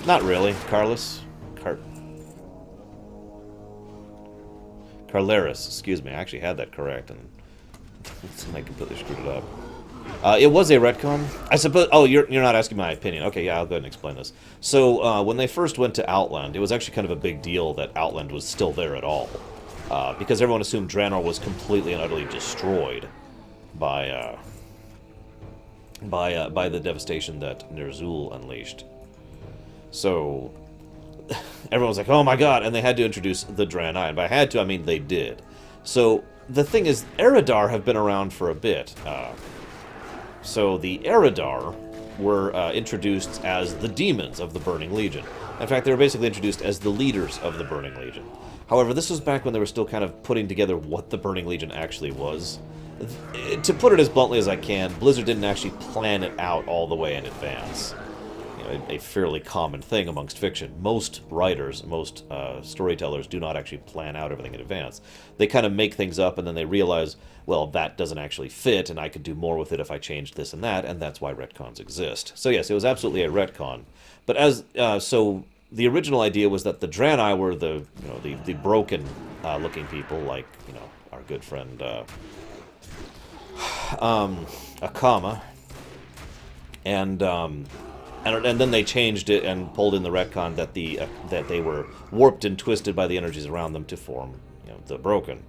S1: Not really, Carlos. Carleris, excuse me, I actually had that correct, and I completely screwed it up. It was a retcon. I suppose... Oh, you're not asking my opinion. Okay, yeah, I'll go ahead and explain this. So, when they first went to Outland, it was actually kind of a big deal that Outland was still there at all. Because everyone assumed Draenor was completely and utterly destroyed by the devastation that Ner'zhul unleashed. So... everyone's like, oh my god, and they had to introduce the Draenei. And by had to, I mean they did. So, the thing is, Eridar have been around for a bit. So, the Eridar were introduced as the demons of the Burning Legion. In fact, they were basically introduced as the leaders of the Burning Legion. However, this was back when they were still kind of putting together what the Burning Legion actually was. To put it as bluntly as I can, Blizzard didn't actually plan it out all the way in advance. A fairly common thing amongst fiction. Most writers, most storytellers do not actually plan out everything in advance. They kind of make things up and then they realize, well, that doesn't actually fit and I could do more with it if I changed this and that's why retcons exist. So yes, it was absolutely a retcon. But as, so the original idea was that the Draenei were the broken looking people, like, our good friend Akama. And then they changed it and pulled in the retcon that that they were warped and twisted by the energies around them to form, the Broken.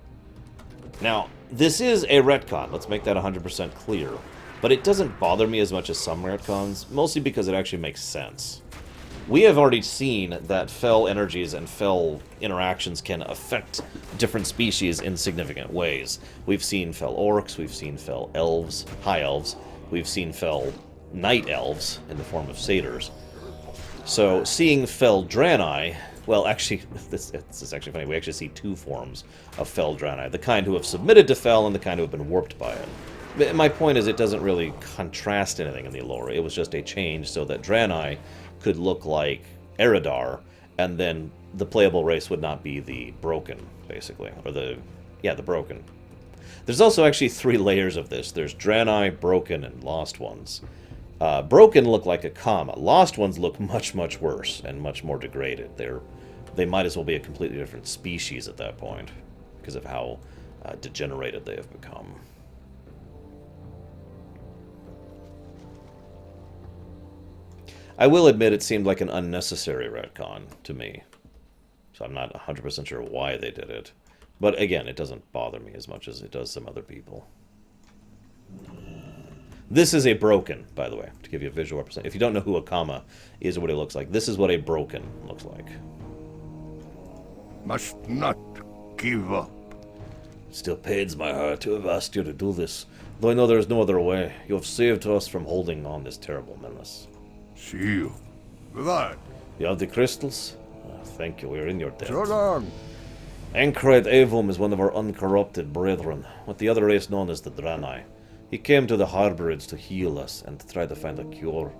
S1: Now, this is a retcon. Let's make that 100% clear. But it doesn't bother me as much as some retcons, mostly because it actually makes sense. We have already seen that fell energies and fell interactions can affect different species in significant ways. We've seen fell orcs, we've seen fell elves, high elves, we've seen fell night elves in the form of satyrs. So seeing fell Draenei, well, actually, this is actually funny. We actually see two forms of fell Draenei: the kind who have submitted to fell and the kind who have been warped by it. My point is, it doesn't really contrast anything in the lore. It was just a change so that Draenei could look like Eridar, and then the playable race would not be the Broken, basically, or the Broken. There's also actually 3 layers of this. There's Draenei, Broken, and Lost Ones. Broken look like Akama. Lost Ones look much, much worse and much more degraded. They might as well be a completely different species at that point because of how degenerated they have become. I will admit it seemed like an unnecessary retcon to me. So I'm not 100% sure why they did it. But again, it doesn't bother me as much as it does some other people. This is a Broken, by the way, to give you a visual representation. If you don't know who Akama is or what he looks like, this is what a Broken looks like.
S6: Must not give up.
S1: It still pains my heart to have asked you to do this, though I know there is no other way. You have saved us from holding on this terrible menace.
S6: See you. Blood.
S1: You have the crystals? Thank you, we are in your debt.
S6: So long.
S1: Ancred Avum is one of our uncorrupted brethren, with the other race known as the Draenei. He came to the harborage to heal us and to try to find a cure.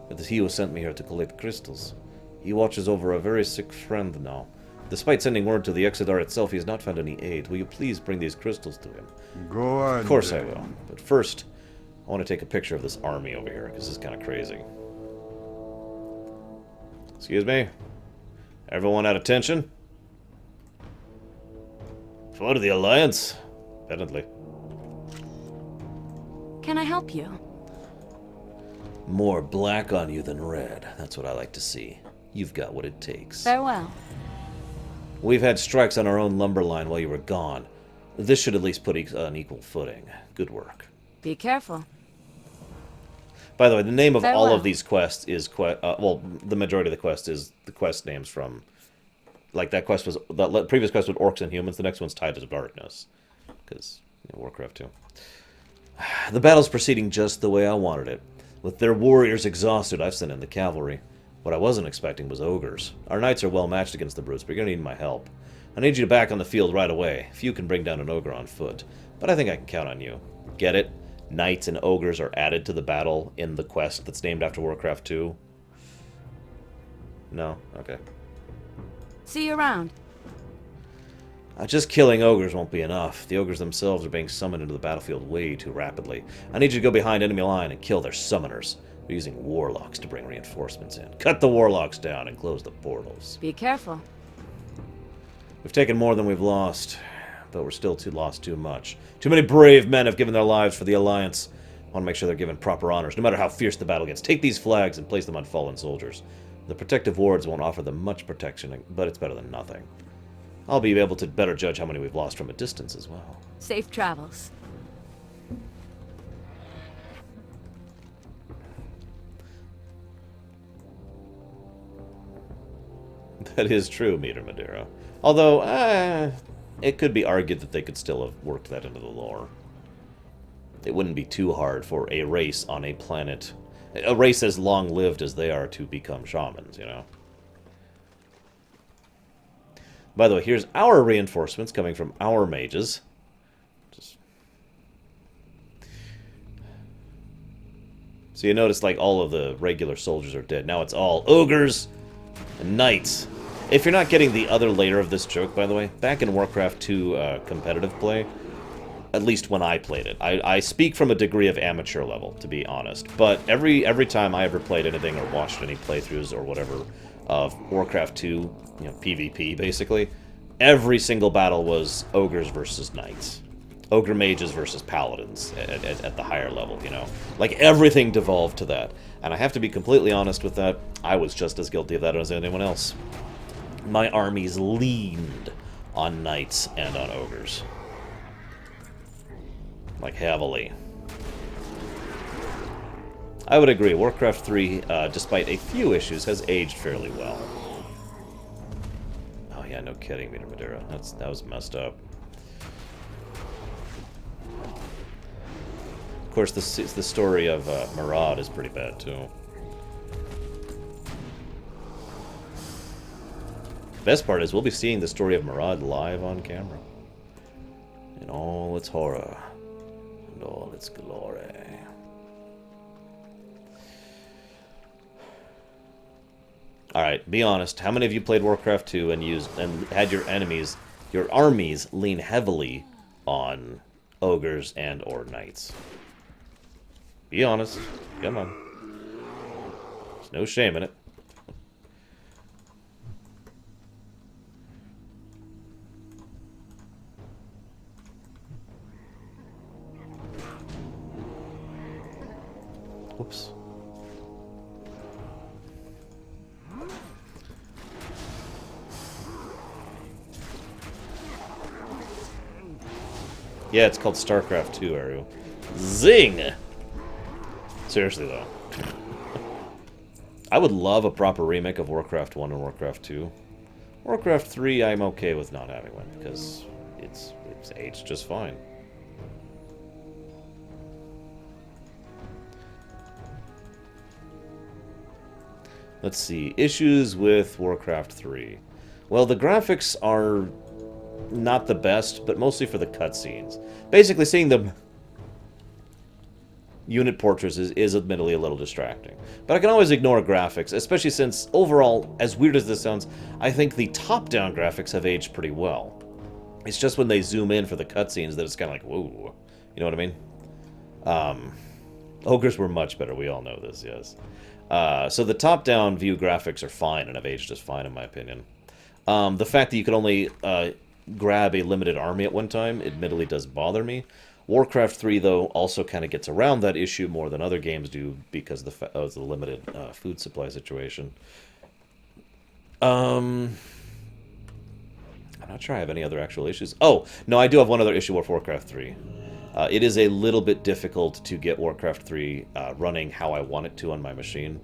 S1: It is he who sent me here to collect crystals. He watches over a very sick friend now. Despite sending word to the Exodar itself, he has not found any aid. Will you please bring these crystals to him?
S6: Go on.
S1: Of course I will. But first, I want to take a picture of this army over here, because it's kind of crazy. Excuse me? Everyone at attention? For the Alliance. Evidently.
S7: Can I help you?
S1: More black on you than red. That's what I like to see. You've got what it takes.
S7: Farewell.
S1: We've had strikes on our own lumber line while you were gone. This should at least put on equal footing. Good work.
S7: Be careful.
S1: By the way, the name of all
S7: Farewell.
S1: of these quests is... well, the majority of the quest is the quest names from... Like, that quest was... The previous quest was Orcs and Humans. The next one's Tide of Darkness. Because, Warcraft 2. The battle's proceeding just the way I wanted it. With their warriors exhausted, I've sent in the cavalry. What I wasn't expecting was ogres. Our knights are well matched against the brutes, but you're going to need my help. I need you back on the field right away. Few can bring down an ogre on foot, but I think I can count on you. Get it? Knights and ogres are added to the battle in the quest that's named after Warcraft 2? No? Okay.
S7: See you around.
S1: Just killing ogres won't be enough. The ogres themselves are being summoned into the battlefield way too rapidly. I need you to go behind enemy line and kill their summoners. We're using warlocks to bring reinforcements in. Cut the warlocks down and close the portals.
S7: Be careful.
S1: We've taken more than we've lost, but we're still lost too much. Too many brave men have given their lives for the Alliance. I want to make sure they're given proper honors, no matter how fierce the battle gets. Take these flags and place them on fallen soldiers. The protective wards won't offer them much protection, but it's better than nothing. I'll be able to better judge how many we've lost from a distance as well.
S7: Safe travels.
S1: That is true, Meter Madeira. Although, it could be argued that they could still have worked that into the lore. It wouldn't be too hard for a race on a planet, a race as long-lived as they are, to become shamans, you know? By the way, here's our reinforcements coming from our mages. So you notice, like, all of the regular soldiers are dead. Now it's all ogres and knights. If you're not getting the other layer of this joke, by the way, back in Warcraft 2 competitive play, at least when I played it, I speak from a degree of amateur level, to be honest. But every time I ever played anything or watched any playthroughs or whatever of Warcraft 2, you know, PvP, basically, every single battle was ogres versus knights. Ogre mages versus paladins at the higher level, you know. Like, everything devolved to that. And I have to be completely honest with that, I was just as guilty of that as anyone else. My armies leaned on knights and on ogres. Like, heavily. I would agree, Warcraft 3, despite a few issues, has aged fairly well. Oh yeah, no kidding, Meter Madeira. That was messed up. Of course, the story of Murad is pretty bad, too. Best part is we'll be seeing the story of Murad live on camera. In all its horror and all its glory. Alright, be honest. How many of you played Warcraft 2 and had your armies lean heavily on ogres and or knights? Be honest. Come on. There's no shame in it. Whoops. Yeah, it's called StarCraft 2, Ariel. Zing! Seriously, though. I would love a proper remake of Warcraft 1 and Warcraft 2. Warcraft 3, I'm okay with not having one, because it's aged just fine. Let's see. Issues with Warcraft 3. Well, the graphics are not the best, but mostly for the cutscenes. Basically, seeing the unit portraits is admittedly a little distracting. But I can always ignore graphics, especially since, overall, as weird as this sounds, I think the top-down graphics have aged pretty well. It's just when they zoom in for the cutscenes that it's kind of like, whoa. You know what I mean? Ogres were much better, we all know this, yes. So the top-down view graphics are fine, and have aged just fine, in my opinion. The fact that you could only grab a limited army at one time admittedly does bother me. Warcraft 3, though, also kind of gets around that issue more than other games do because of the limited food supply situation. I'm not sure I have any other actual issues. Oh, no, I do have one other issue with Warcraft 3. It is a little bit difficult to get Warcraft 3 running how I want it to on my machine.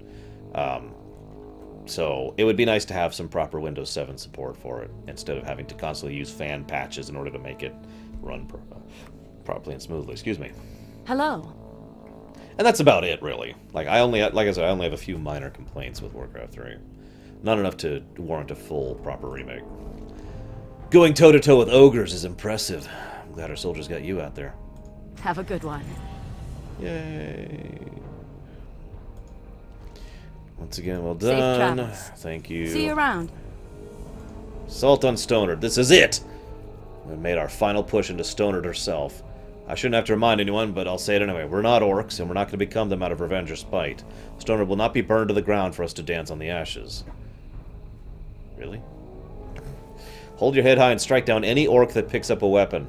S1: So it would be nice to have some proper Windows 7 support for it, instead of having to constantly use fan patches in order to make it run properly and smoothly. Excuse me.
S7: Hello.
S1: And that's about it, really. Like I said, I only have a few minor complaints with Warcraft 3. Not enough to warrant a full, proper remake. Going toe-to-toe with ogres is impressive. I'm glad our soldiers got you out there.
S7: Have a good one.
S1: Yay. Once again, well
S7: Safe
S1: done.
S7: travels.
S1: Thank you.
S7: See you around.
S1: Assault on Stonard. This is it! We made our final push into Stonard herself. I shouldn't have to remind anyone, but I'll say it anyway. We're not orcs, and we're not going to become them out of revenge or spite. Stonard will not be burned to the ground for us to dance on the ashes. Really? Hold your head high and strike down any orc that picks up a weapon.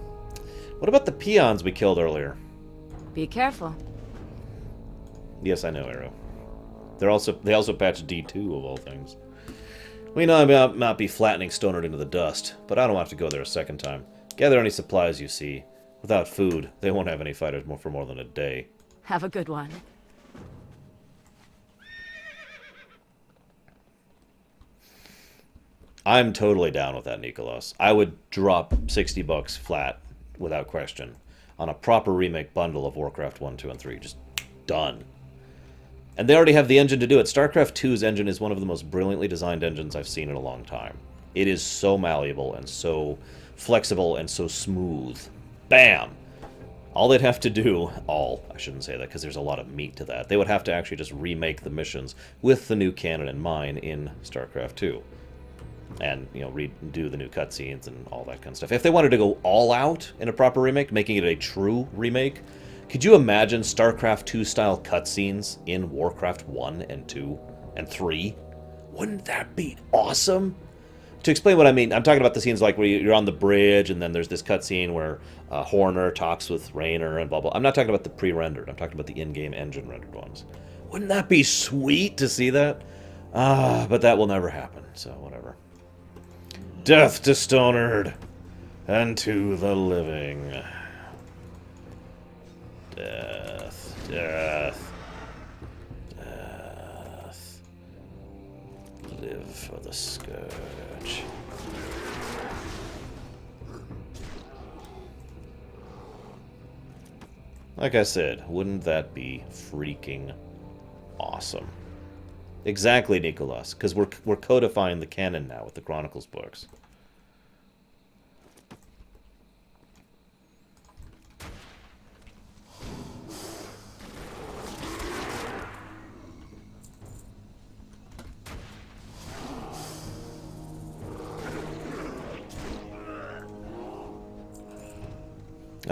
S1: What about the peons we killed earlier?
S7: Be careful.
S1: Yes, I know, Arrow. They also patched D2 of all things. We know I may not be flattening Stonard into the dust, but I don't have to go there a second time. Gather any supplies you see. Without food, they won't have any fighters for more than a day.
S7: Have a good one.
S1: I'm totally down with that, Nicholas. I would drop $60 flat, without question, on a proper remake bundle of Warcraft 1, 2, and 3. Just done. And they already have the engine to do it. StarCraft 2's engine is one of the most brilliantly designed engines I've seen in a long time. It is so malleable and so flexible and so smooth. Bam! All they'd have to do... I shouldn't say that because there's a lot of meat to that. They would have to actually just remake the missions with the new canon in mind in StarCraft 2. And, you know, redo the new cutscenes and all that kind of stuff. If they wanted to go all out in a proper remake, making it a true remake... Could you imagine StarCraft 2-style cutscenes in Warcraft 1 and 2 and 3? Wouldn't that be awesome? To explain what I mean, I'm talking about the scenes like where you're on the bridge and then there's this cutscene where Horner talks with Raynor and blah, blah. I'm not talking about the pre-rendered. I'm talking about the in-game engine-rendered ones. Wouldn't that be sweet to see that? But that will never happen, so whatever. Death to Stonard and to the living. Death, death, death. Live for the Scourge. Like I said, wouldn't that be freaking awesome? Exactly, Nicholas, because we're codifying the canon now with the Chronicles books.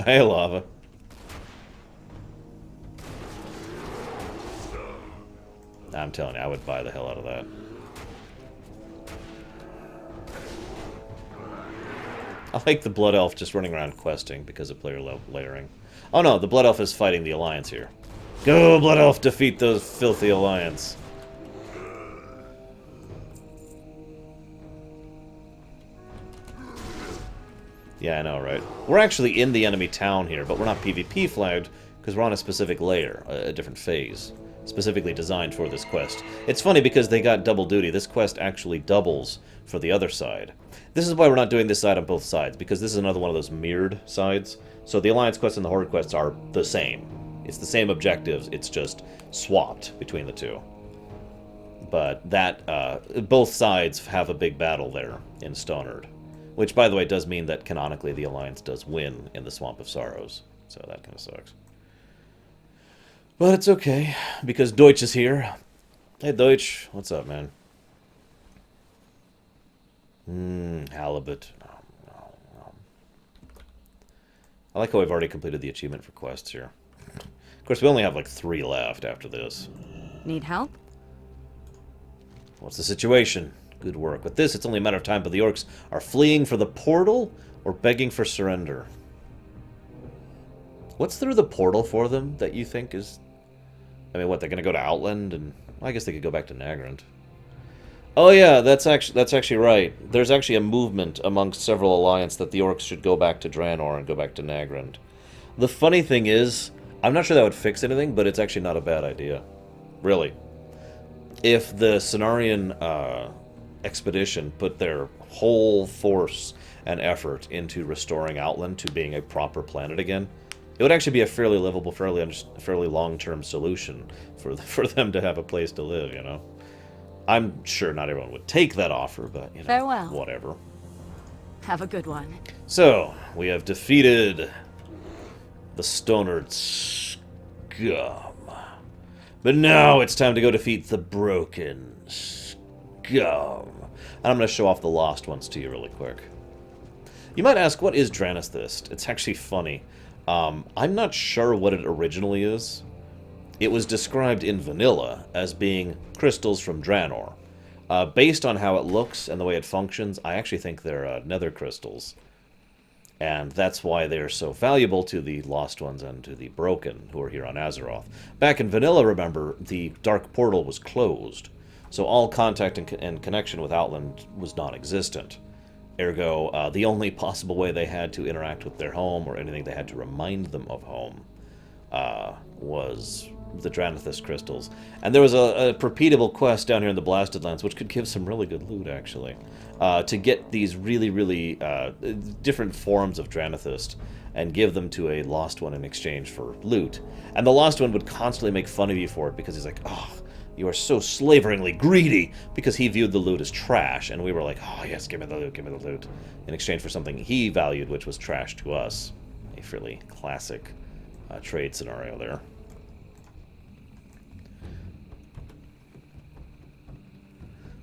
S1: Hey, lava. I'm telling you, I would buy the hell out of that. I like the Blood Elf just running around questing because of player layering. Oh no, the Blood Elf is fighting the Alliance here. Go, Blood Elf, defeat those filthy Alliance. Yeah, I know, right? We're actually in the enemy town here, but we're not PvP flagged because we're on a specific layer, a different phase, specifically designed for this quest. It's funny because they got double duty. This quest actually doubles for the other side. This is why we're not doing this side on both sides, because this is another one of those mirrored sides. So the Alliance quest and the Horde quests are the same. It's the same objectives, it's just swapped between the two. But that, both sides have a big battle there in Stonard. Which, by the way, does mean that canonically the Alliance does win in the Swamp of Sorrows. So that kind of sucks. But it's okay, because Deutsch is here. Hey, Deutsch. What's up, man? Halibut. I like how we've already completed the achievement for quests here. Of course, we only have like 3 left after this.
S7: Need help?
S1: What's the situation? Good work. With this, it's only a matter of time, but the orcs are fleeing for the portal or begging for surrender. What's through the portal for them that you think is... I mean, what, they're going to go to Outland? And well, I guess they could go back to Nagrand. Oh yeah, that's actually right. There's actually a movement amongst several alliance that the orcs should go back to Draenor and go back to Nagrand. The funny thing is, I'm not sure that would fix anything, but it's actually not a bad idea. Really. If the Cenarian expedition put their whole force and effort into restoring Outland to being a proper planet again, it would actually be a fairly livable, fairly long-term solution for them to have a place to live, you know? I'm sure not everyone would take that offer, but, you know,
S7: Farewell.
S1: whatever.
S7: Have a good one.
S1: So, we have defeated the Stonered Scum. But now it's time to go defeat the Broken Scum. And I'm going to show off the Lost Ones to you really quick. You might ask, what is Draenithist? It's actually funny. I'm not sure what it originally is. It was described in vanilla as being crystals from Draenor. Based on how it looks and the way it functions, I actually think they're nether crystals. And that's why they're so valuable to the Lost Ones and to the Broken, who are here on Azeroth. Back in vanilla, remember, the Dark Portal was closed, so all contact and connection with Outland was non-existent. Ergo, the only possible way they had to interact with their home, or anything they had to remind them of home, was the Draenithist crystals. And there was a repeatable quest down here in the Blasted Lands, which could give some really good loot, actually, to get these really different forms of Draenithist and give them to a Lost One in exchange for loot. And the Lost One would constantly make fun of you for it, because he's like, oh, you are so slaveringly greedy, because he viewed the loot as trash, and we were like, oh yes, give me the loot, in exchange for something he valued, which was trash to us. A fairly classic trade scenario there.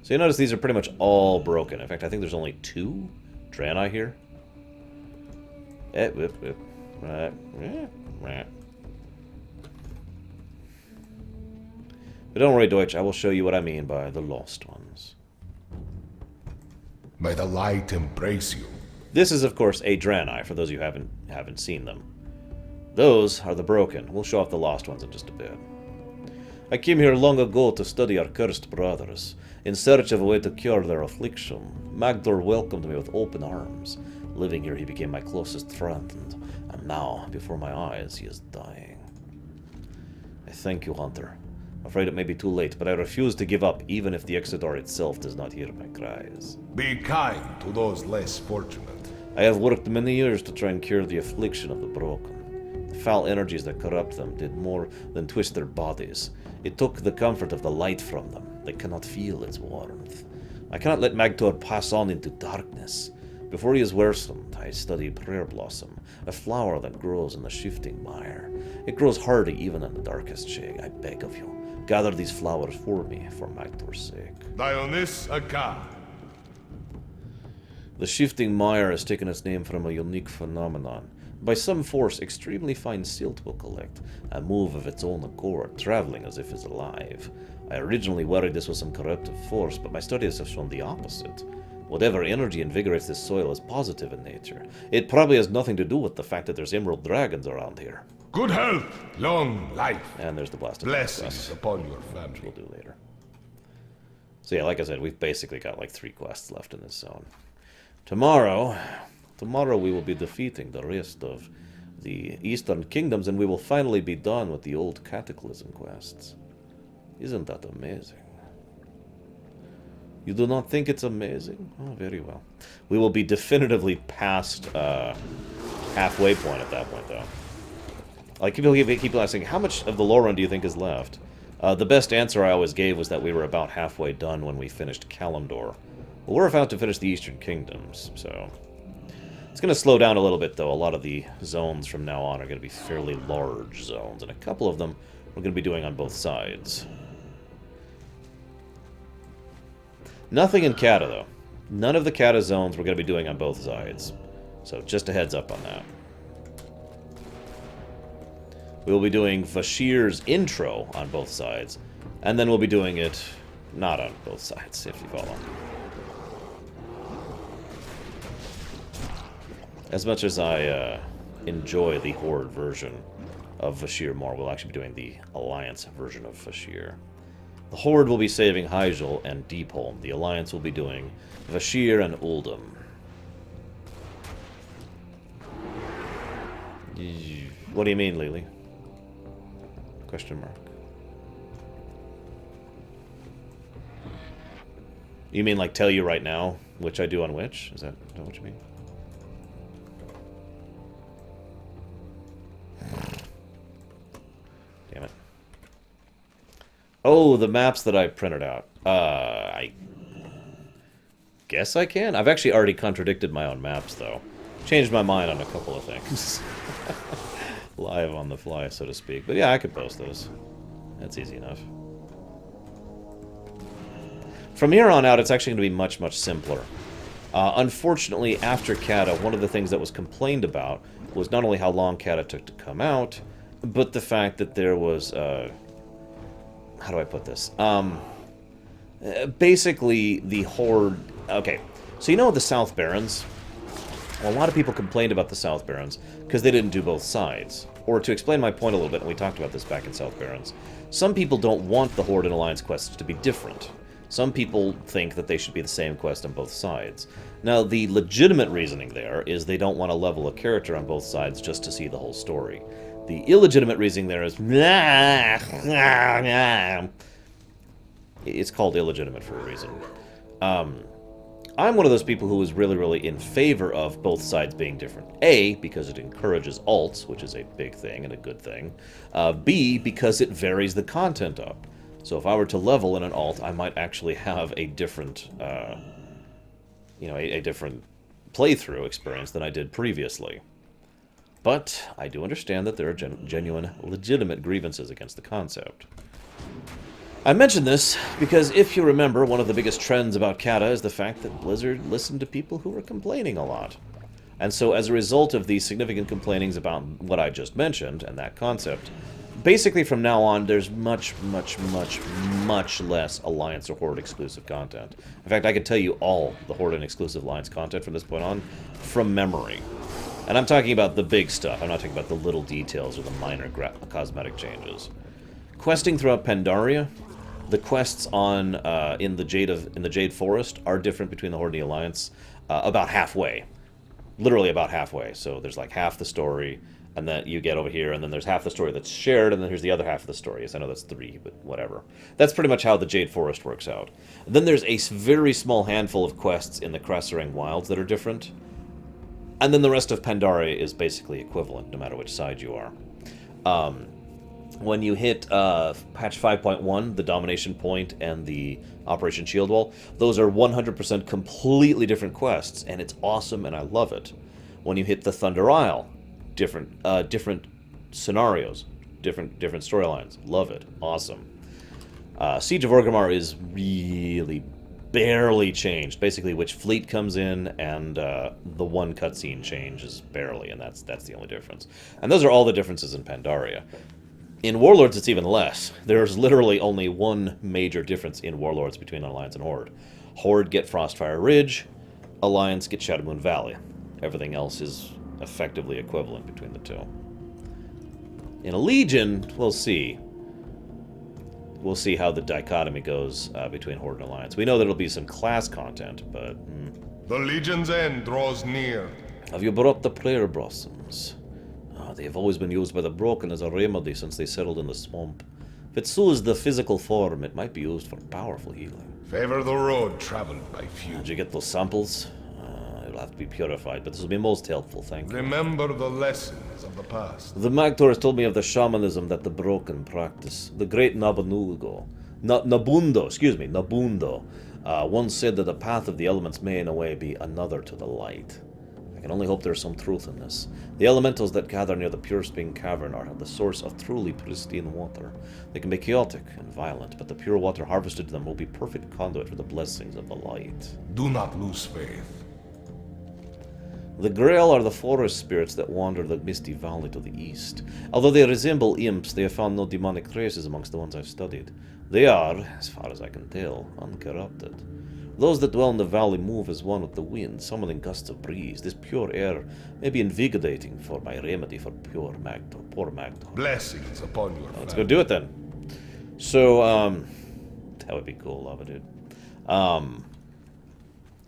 S1: So you notice these are pretty much all broken. In fact, I think there's only 2 Draenei here. But don't worry, Deutsch, I will show you what I mean by the Lost Ones.
S6: May the light embrace you.
S1: This is, of course, a Draenei, for those of you who haven't seen them. Those are the Broken. We'll show off the Lost Ones in just a bit. I came here long ago to study our cursed brothers, in search of a way to cure their affliction. Magdor welcomed me with open arms. Living here, he became my closest friend, and now, before my eyes, he is dying. I thank you, Hunter. I'm afraid it may be too late, but I refuse to give up, even if the Exodar itself does not hear my cries.
S6: Be kind to those less fortunate.
S1: I have worked many years to try and cure the affliction of the broken. The foul energies that corrupt them did more than twist their bodies. It took the comfort of the light from them. They cannot feel its warmth. I cannot let Magtor pass on into darkness. Before he is worsened, I study Prayer Blossom, a flower that grows in the shifting mire. It grows hardy even in the darkest shade. I beg of you, gather these flowers for me, for Magtor's sake.
S6: Dionys Akar.
S1: The shifting mire has taken its name from a unique phenomenon. By some force, extremely fine silt will collect, a move of its own accord, traveling as if it's alive. I originally worried this was some corruptive force, but my studies have shown the opposite. Whatever energy invigorates this soil is positive in nature. It probably has nothing to do with the fact that there's emerald dragons around here.
S6: Good health, long life.
S1: And there's the blasted
S6: Blessings upon your family.
S1: we'll do later. So yeah, like I said, we've basically got like 3 quests left in this zone. Tomorrow we will be defeating the rest of the Eastern Kingdoms, and we will finally be done with the old Cataclysm quests. Isn't that amazing? You do not think it's amazing? Oh, very well. We will be definitively past halfway point at that point, though. Like, people keep asking, how much of the Lorerun do you think is left? The best answer I always gave was that we were about halfway done when we finished Kalimdor Well, we're about to finish the Eastern Kingdoms, so... It's going to slow down a little bit, though. A lot of the zones from now on are going to be fairly large zones, and a couple of them we're going to be doing on both sides. Nothing in Kata, though. None of the Kata zones we're going to be doing on both sides. So just a heads up on that. We will be doing Vashir's intro on both sides, and then we'll be doing it not on both sides, if you follow. As much as I enjoy the Horde version of Vashir more, we'll actually be doing the Alliance version of Vashir. The Horde will be saving Hyjal and Deepholm. The Alliance will be doing Vashir and Uldum. What do you mean, Lily? Question mark. You mean like tell you right now which I do on which? Is that what you mean? Damn it. Oh, the maps that I printed out. I guess I can. I've actually already contradicted my own maps, though. Changed my mind on a couple of things. Live on the fly, so to speak. But yeah, I could post those. That's easy enough. From here on out, it's actually going to be much, much simpler. Unfortunately, after Kata, one of the things that was complained about was not only how long Kata took to come out, but the fact that there was... how do I put this? Basically, the Horde... Okay, so you know the South Barons? Well, a lot of people complained about the South Barons because they didn't do both sides. Or to explain my point a little bit, and we talked about this back in South Barons, some people don't want the Horde and Alliance quests to be different. Some people think that they should be the same quest on both sides. Now, the legitimate reasoning there is they don't want to level a character on both sides just to see the whole story. The illegitimate reasoning there is... It's called illegitimate for a reason. I'm one of those people who is really, really in favor of both sides being different. A, because it encourages alts, which is a big thing and a good thing. B, because it varies the content up. So if I were to level in an alt, I might actually have a different, a different playthrough experience than I did previously. But I do understand that there are genuine, legitimate grievances against the concept. I mention this because, if you remember, one of the biggest trends about Kata is the fact that Blizzard listened to people who were complaining a lot. And so, as a result of these significant complainings about what I just mentioned, and that concept, basically from now on, there's much, much, much, much less Alliance or Horde exclusive content. In fact, I could tell you all the Horde and exclusive Alliance content from this point on from memory. And I'm talking about the big stuff. I'm not talking about the little details or the minor cosmetic changes. Questing throughout Pandaria, the quests on in the Jade Forest are different between the Horde and the Alliance about halfway. Literally about halfway. So there's like half the story, and then you get over here, and then there's half the story that's shared, and then here's the other half of the story. Yes, I know that's 3, but whatever. That's pretty much how the Jade Forest works out. Then there's a very small handful of quests in the Krasserang Wilds that are different. And then the rest of Pandaria is basically equivalent, no matter which side you are. When you hit patch 5.1, the Domination Point and the Operation Shield Wall, those are 100% completely different quests, and it's awesome, and I love it. When you hit the Thunder Isle, different scenarios, different storylines, love it, awesome. Siege of Orgrimmar is really barely changed. Basically, which fleet comes in, and the one cutscene changes barely, and that's the only difference. And those are all the differences in Pandaria. In Warlords, it's even less. There's literally only one major difference in Warlords between Alliance and Horde. Horde get Frostfire Ridge, Alliance get Shadowmoon Valley. Everything else is effectively equivalent between the two. In a Legion, we'll see. We'll see how the dichotomy goes between Horde and Alliance. We know there'll be some class content, but...
S6: The Legion's end draws near.
S1: Have you brought the prayer blossoms? They have always been used by the broken as a remedy since they settled in the swamp. If it soothes the physical form, it might be used for powerful healing.
S6: Favor the road traveled by few.
S1: Did you get those samples? It'll have to be purified, but this will be most helpful, thank you.
S6: Remember the lessons of the past.
S1: The Magtor has told me of the shamanism that the broken practice. The great Nabundo, One said that the path of the elements may in a way be another to the light. I can only hope there's some truth in this. The elementals that gather near the Pure Spring Cavern are the source of truly pristine water. They can be chaotic and violent, but the pure water harvested to them will be perfect conduit for the blessings of the light.
S6: Do not lose faith.
S1: The Grail are the forest spirits that wander the misty valley to the east. Although they resemble imps, they have found no demonic traces amongst the ones I've studied. They are, as far as I can tell, uncorrupted. Those that dwell in the valley move as one with the wind, summoning gusts of breeze. This pure air may be invigorating for my remedy for poor Magdor.
S6: Blessings upon your
S1: Let's
S6: family.
S1: go do it then. So, that would be cool, love it, dude.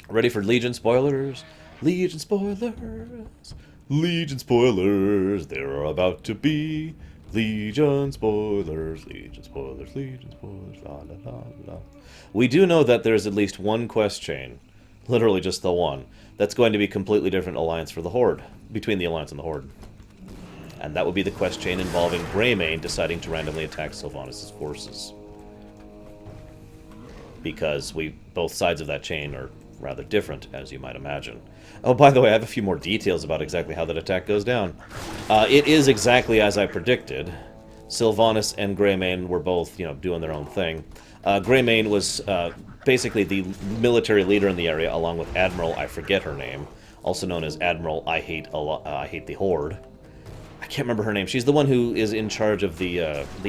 S1: Ready for Legion spoilers? Legion spoilers. Legion spoilers. There are about to be Legion spoilers. Legion spoilers. Legion spoilers. La la la la. We do know that there's at least one quest chain, literally just the one, that's going to be completely different alliance for the Horde, between the Alliance and the Horde. And that would be the quest chain involving Greymane deciding to randomly attack Sylvanas' forces. Because both sides of that chain are rather different, as you might imagine. Oh, by the way, I have a few more details about exactly how that attack goes down. It is exactly as I predicted. Sylvanas and Greymane were both, doing their own thing. Greymane was basically the military leader in the area, along with Admiral, I forget her name, also known as Admiral I Hate the Horde. I can't remember her name. She's the one who is in charge of the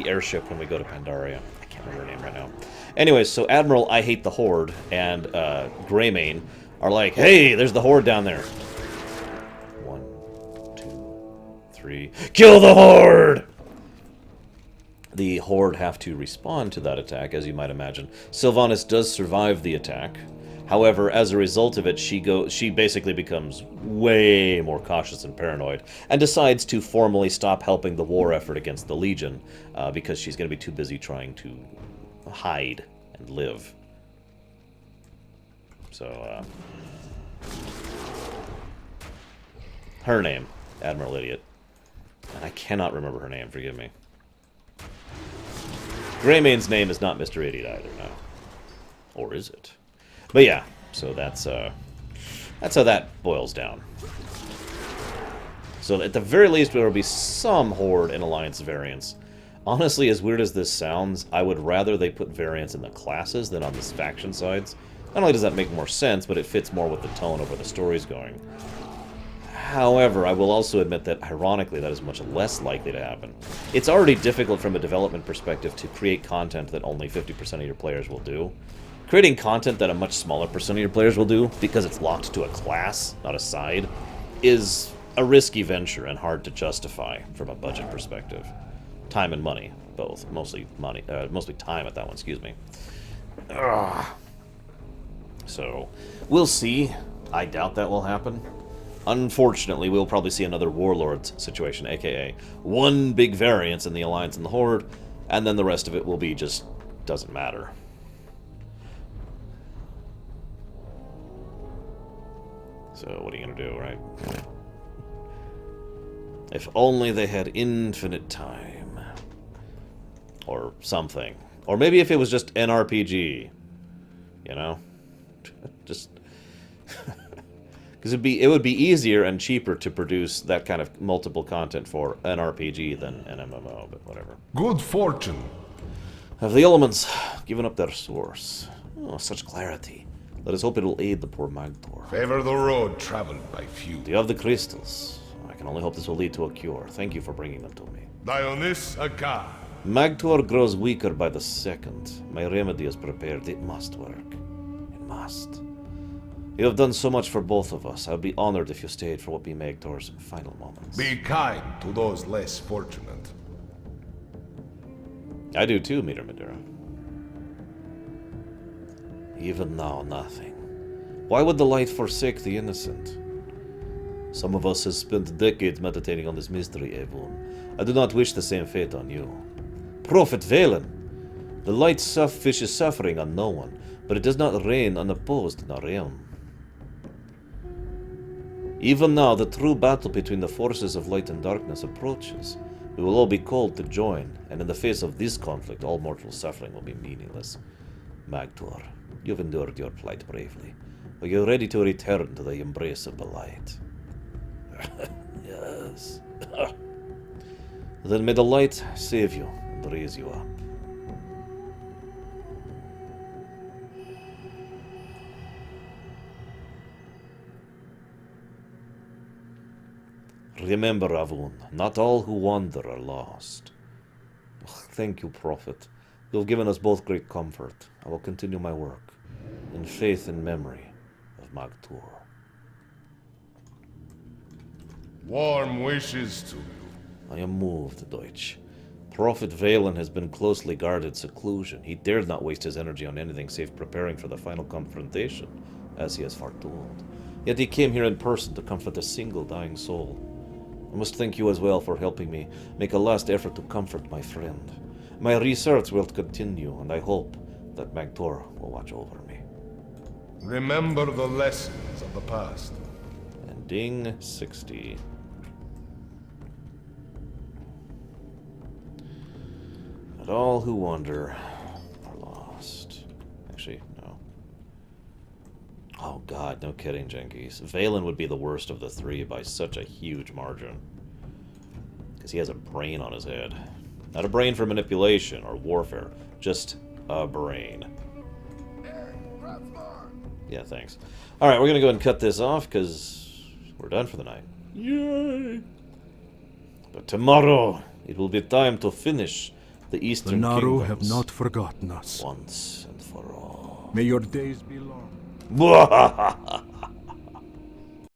S1: airship when we go to Pandaria. I can't remember her name right now. Anyways, so Admiral I Hate the Horde and Greymane are like, hey, there's the Horde down there. 1, 2, 3. Kill the Horde! The Horde have to respond to that attack, as you might imagine. Sylvanas does survive the attack. However, as a result of it, she basically becomes way more cautious and paranoid, and decides to formally stop helping the war effort against the Legion, because she's going to be too busy trying to hide and live. So, her name, Admiral Idiot. And I cannot remember her name, forgive me. Greymane's name is not Mr. Idiot either, no. Or is it? But yeah, so that's how that boils down. So at the very least, there will be some Horde and Alliance variants. Honestly, as weird as this sounds, I would rather they put variants in the classes than on the faction sides. Not only does that make more sense, but it fits more with the tone of where the story's going. However, I will also admit that, ironically, that is much less likely to happen. It's already difficult from a development perspective to create content that only 50% of your players will do. Creating content that a much smaller percent of your players will do, because it's locked to a class, not a side, is a risky venture and hard to justify from a budget perspective. Time and money, both. Mostly money, mostly time at that one, excuse me. Ugh. So, we'll see. I doubt that will happen. Unfortunately, we'll probably see another Warlords situation, aka one big variance in the Alliance and the Horde, and then the rest of it will be just doesn't matter. So what are you gonna do, right? If only they had infinite time. Or something. Or maybe if it was just an RPG. You know? Just... Because it would be easier and cheaper to produce that kind of multiple content for an RPG than an MMO, but whatever.
S6: Good fortune.
S1: Have the elements given up their source? Oh, such clarity. Let us hope it will aid the poor Magdor.
S6: Favor the road traveled by few.
S1: Do you have the crystals? I can only hope this will lead to a cure. Thank you for bringing them to me.
S6: Dionys Akar.
S1: Magdor grows weaker by the second. My remedy is prepared. It must work. It must. You have done so much for both of us. I'd be honored if you stayed for what be Magdor's final moments.
S6: Be kind to those less fortunate.
S1: I do too, Meter Madura. Even now, nothing. Why would the light forsake the innocent? Some of us have spent decades meditating on this mystery, Evun. I do not wish the same fate on you. Prophet Valen! The light wishes suffering on no one, but it does not reign unopposed in our realm. Even now, the true battle between the forces of light and darkness approaches. We will all be called to join, and in the face of this conflict, all mortal suffering will be meaningless. Magdor, You've endured your plight bravely. Are you ready to return to the embrace of the light? Yes. Then may the light save you and raise you up. Remember, Avun, not all who wander are lost. Thank you, Prophet. You have given us both great comfort. I will continue my work in faith and memory of Magtur.
S6: Warm wishes to you.
S1: I am moved, Deutsch. Prophet Valen has been closely guarded seclusion. He dared not waste his energy on anything save preparing for the final confrontation, as he has foretold. Yet he came here in person to comfort a single dying soul. I must thank you as well for helping me make a last effort to comfort my friend. My research will continue, and I hope that Magtor will watch over me.
S6: Remember the lessons of the past.
S1: And ding 60. And all who wander are lost. Actually, no. Oh god, no kidding, Jenkins. Valen would be the worst of the three by such a huge margin. Because he has a brain on his head. Not a brain for manipulation or warfare, just a brain. Yeah, thanks. Alright, we're gonna go ahead and cut this off, because we're done for the night. Yay! But tomorrow, it will be time to finish the Eastern
S8: The Naru
S1: Kingdoms
S8: have not forgotten us.
S1: once and for all.
S8: May your days be long.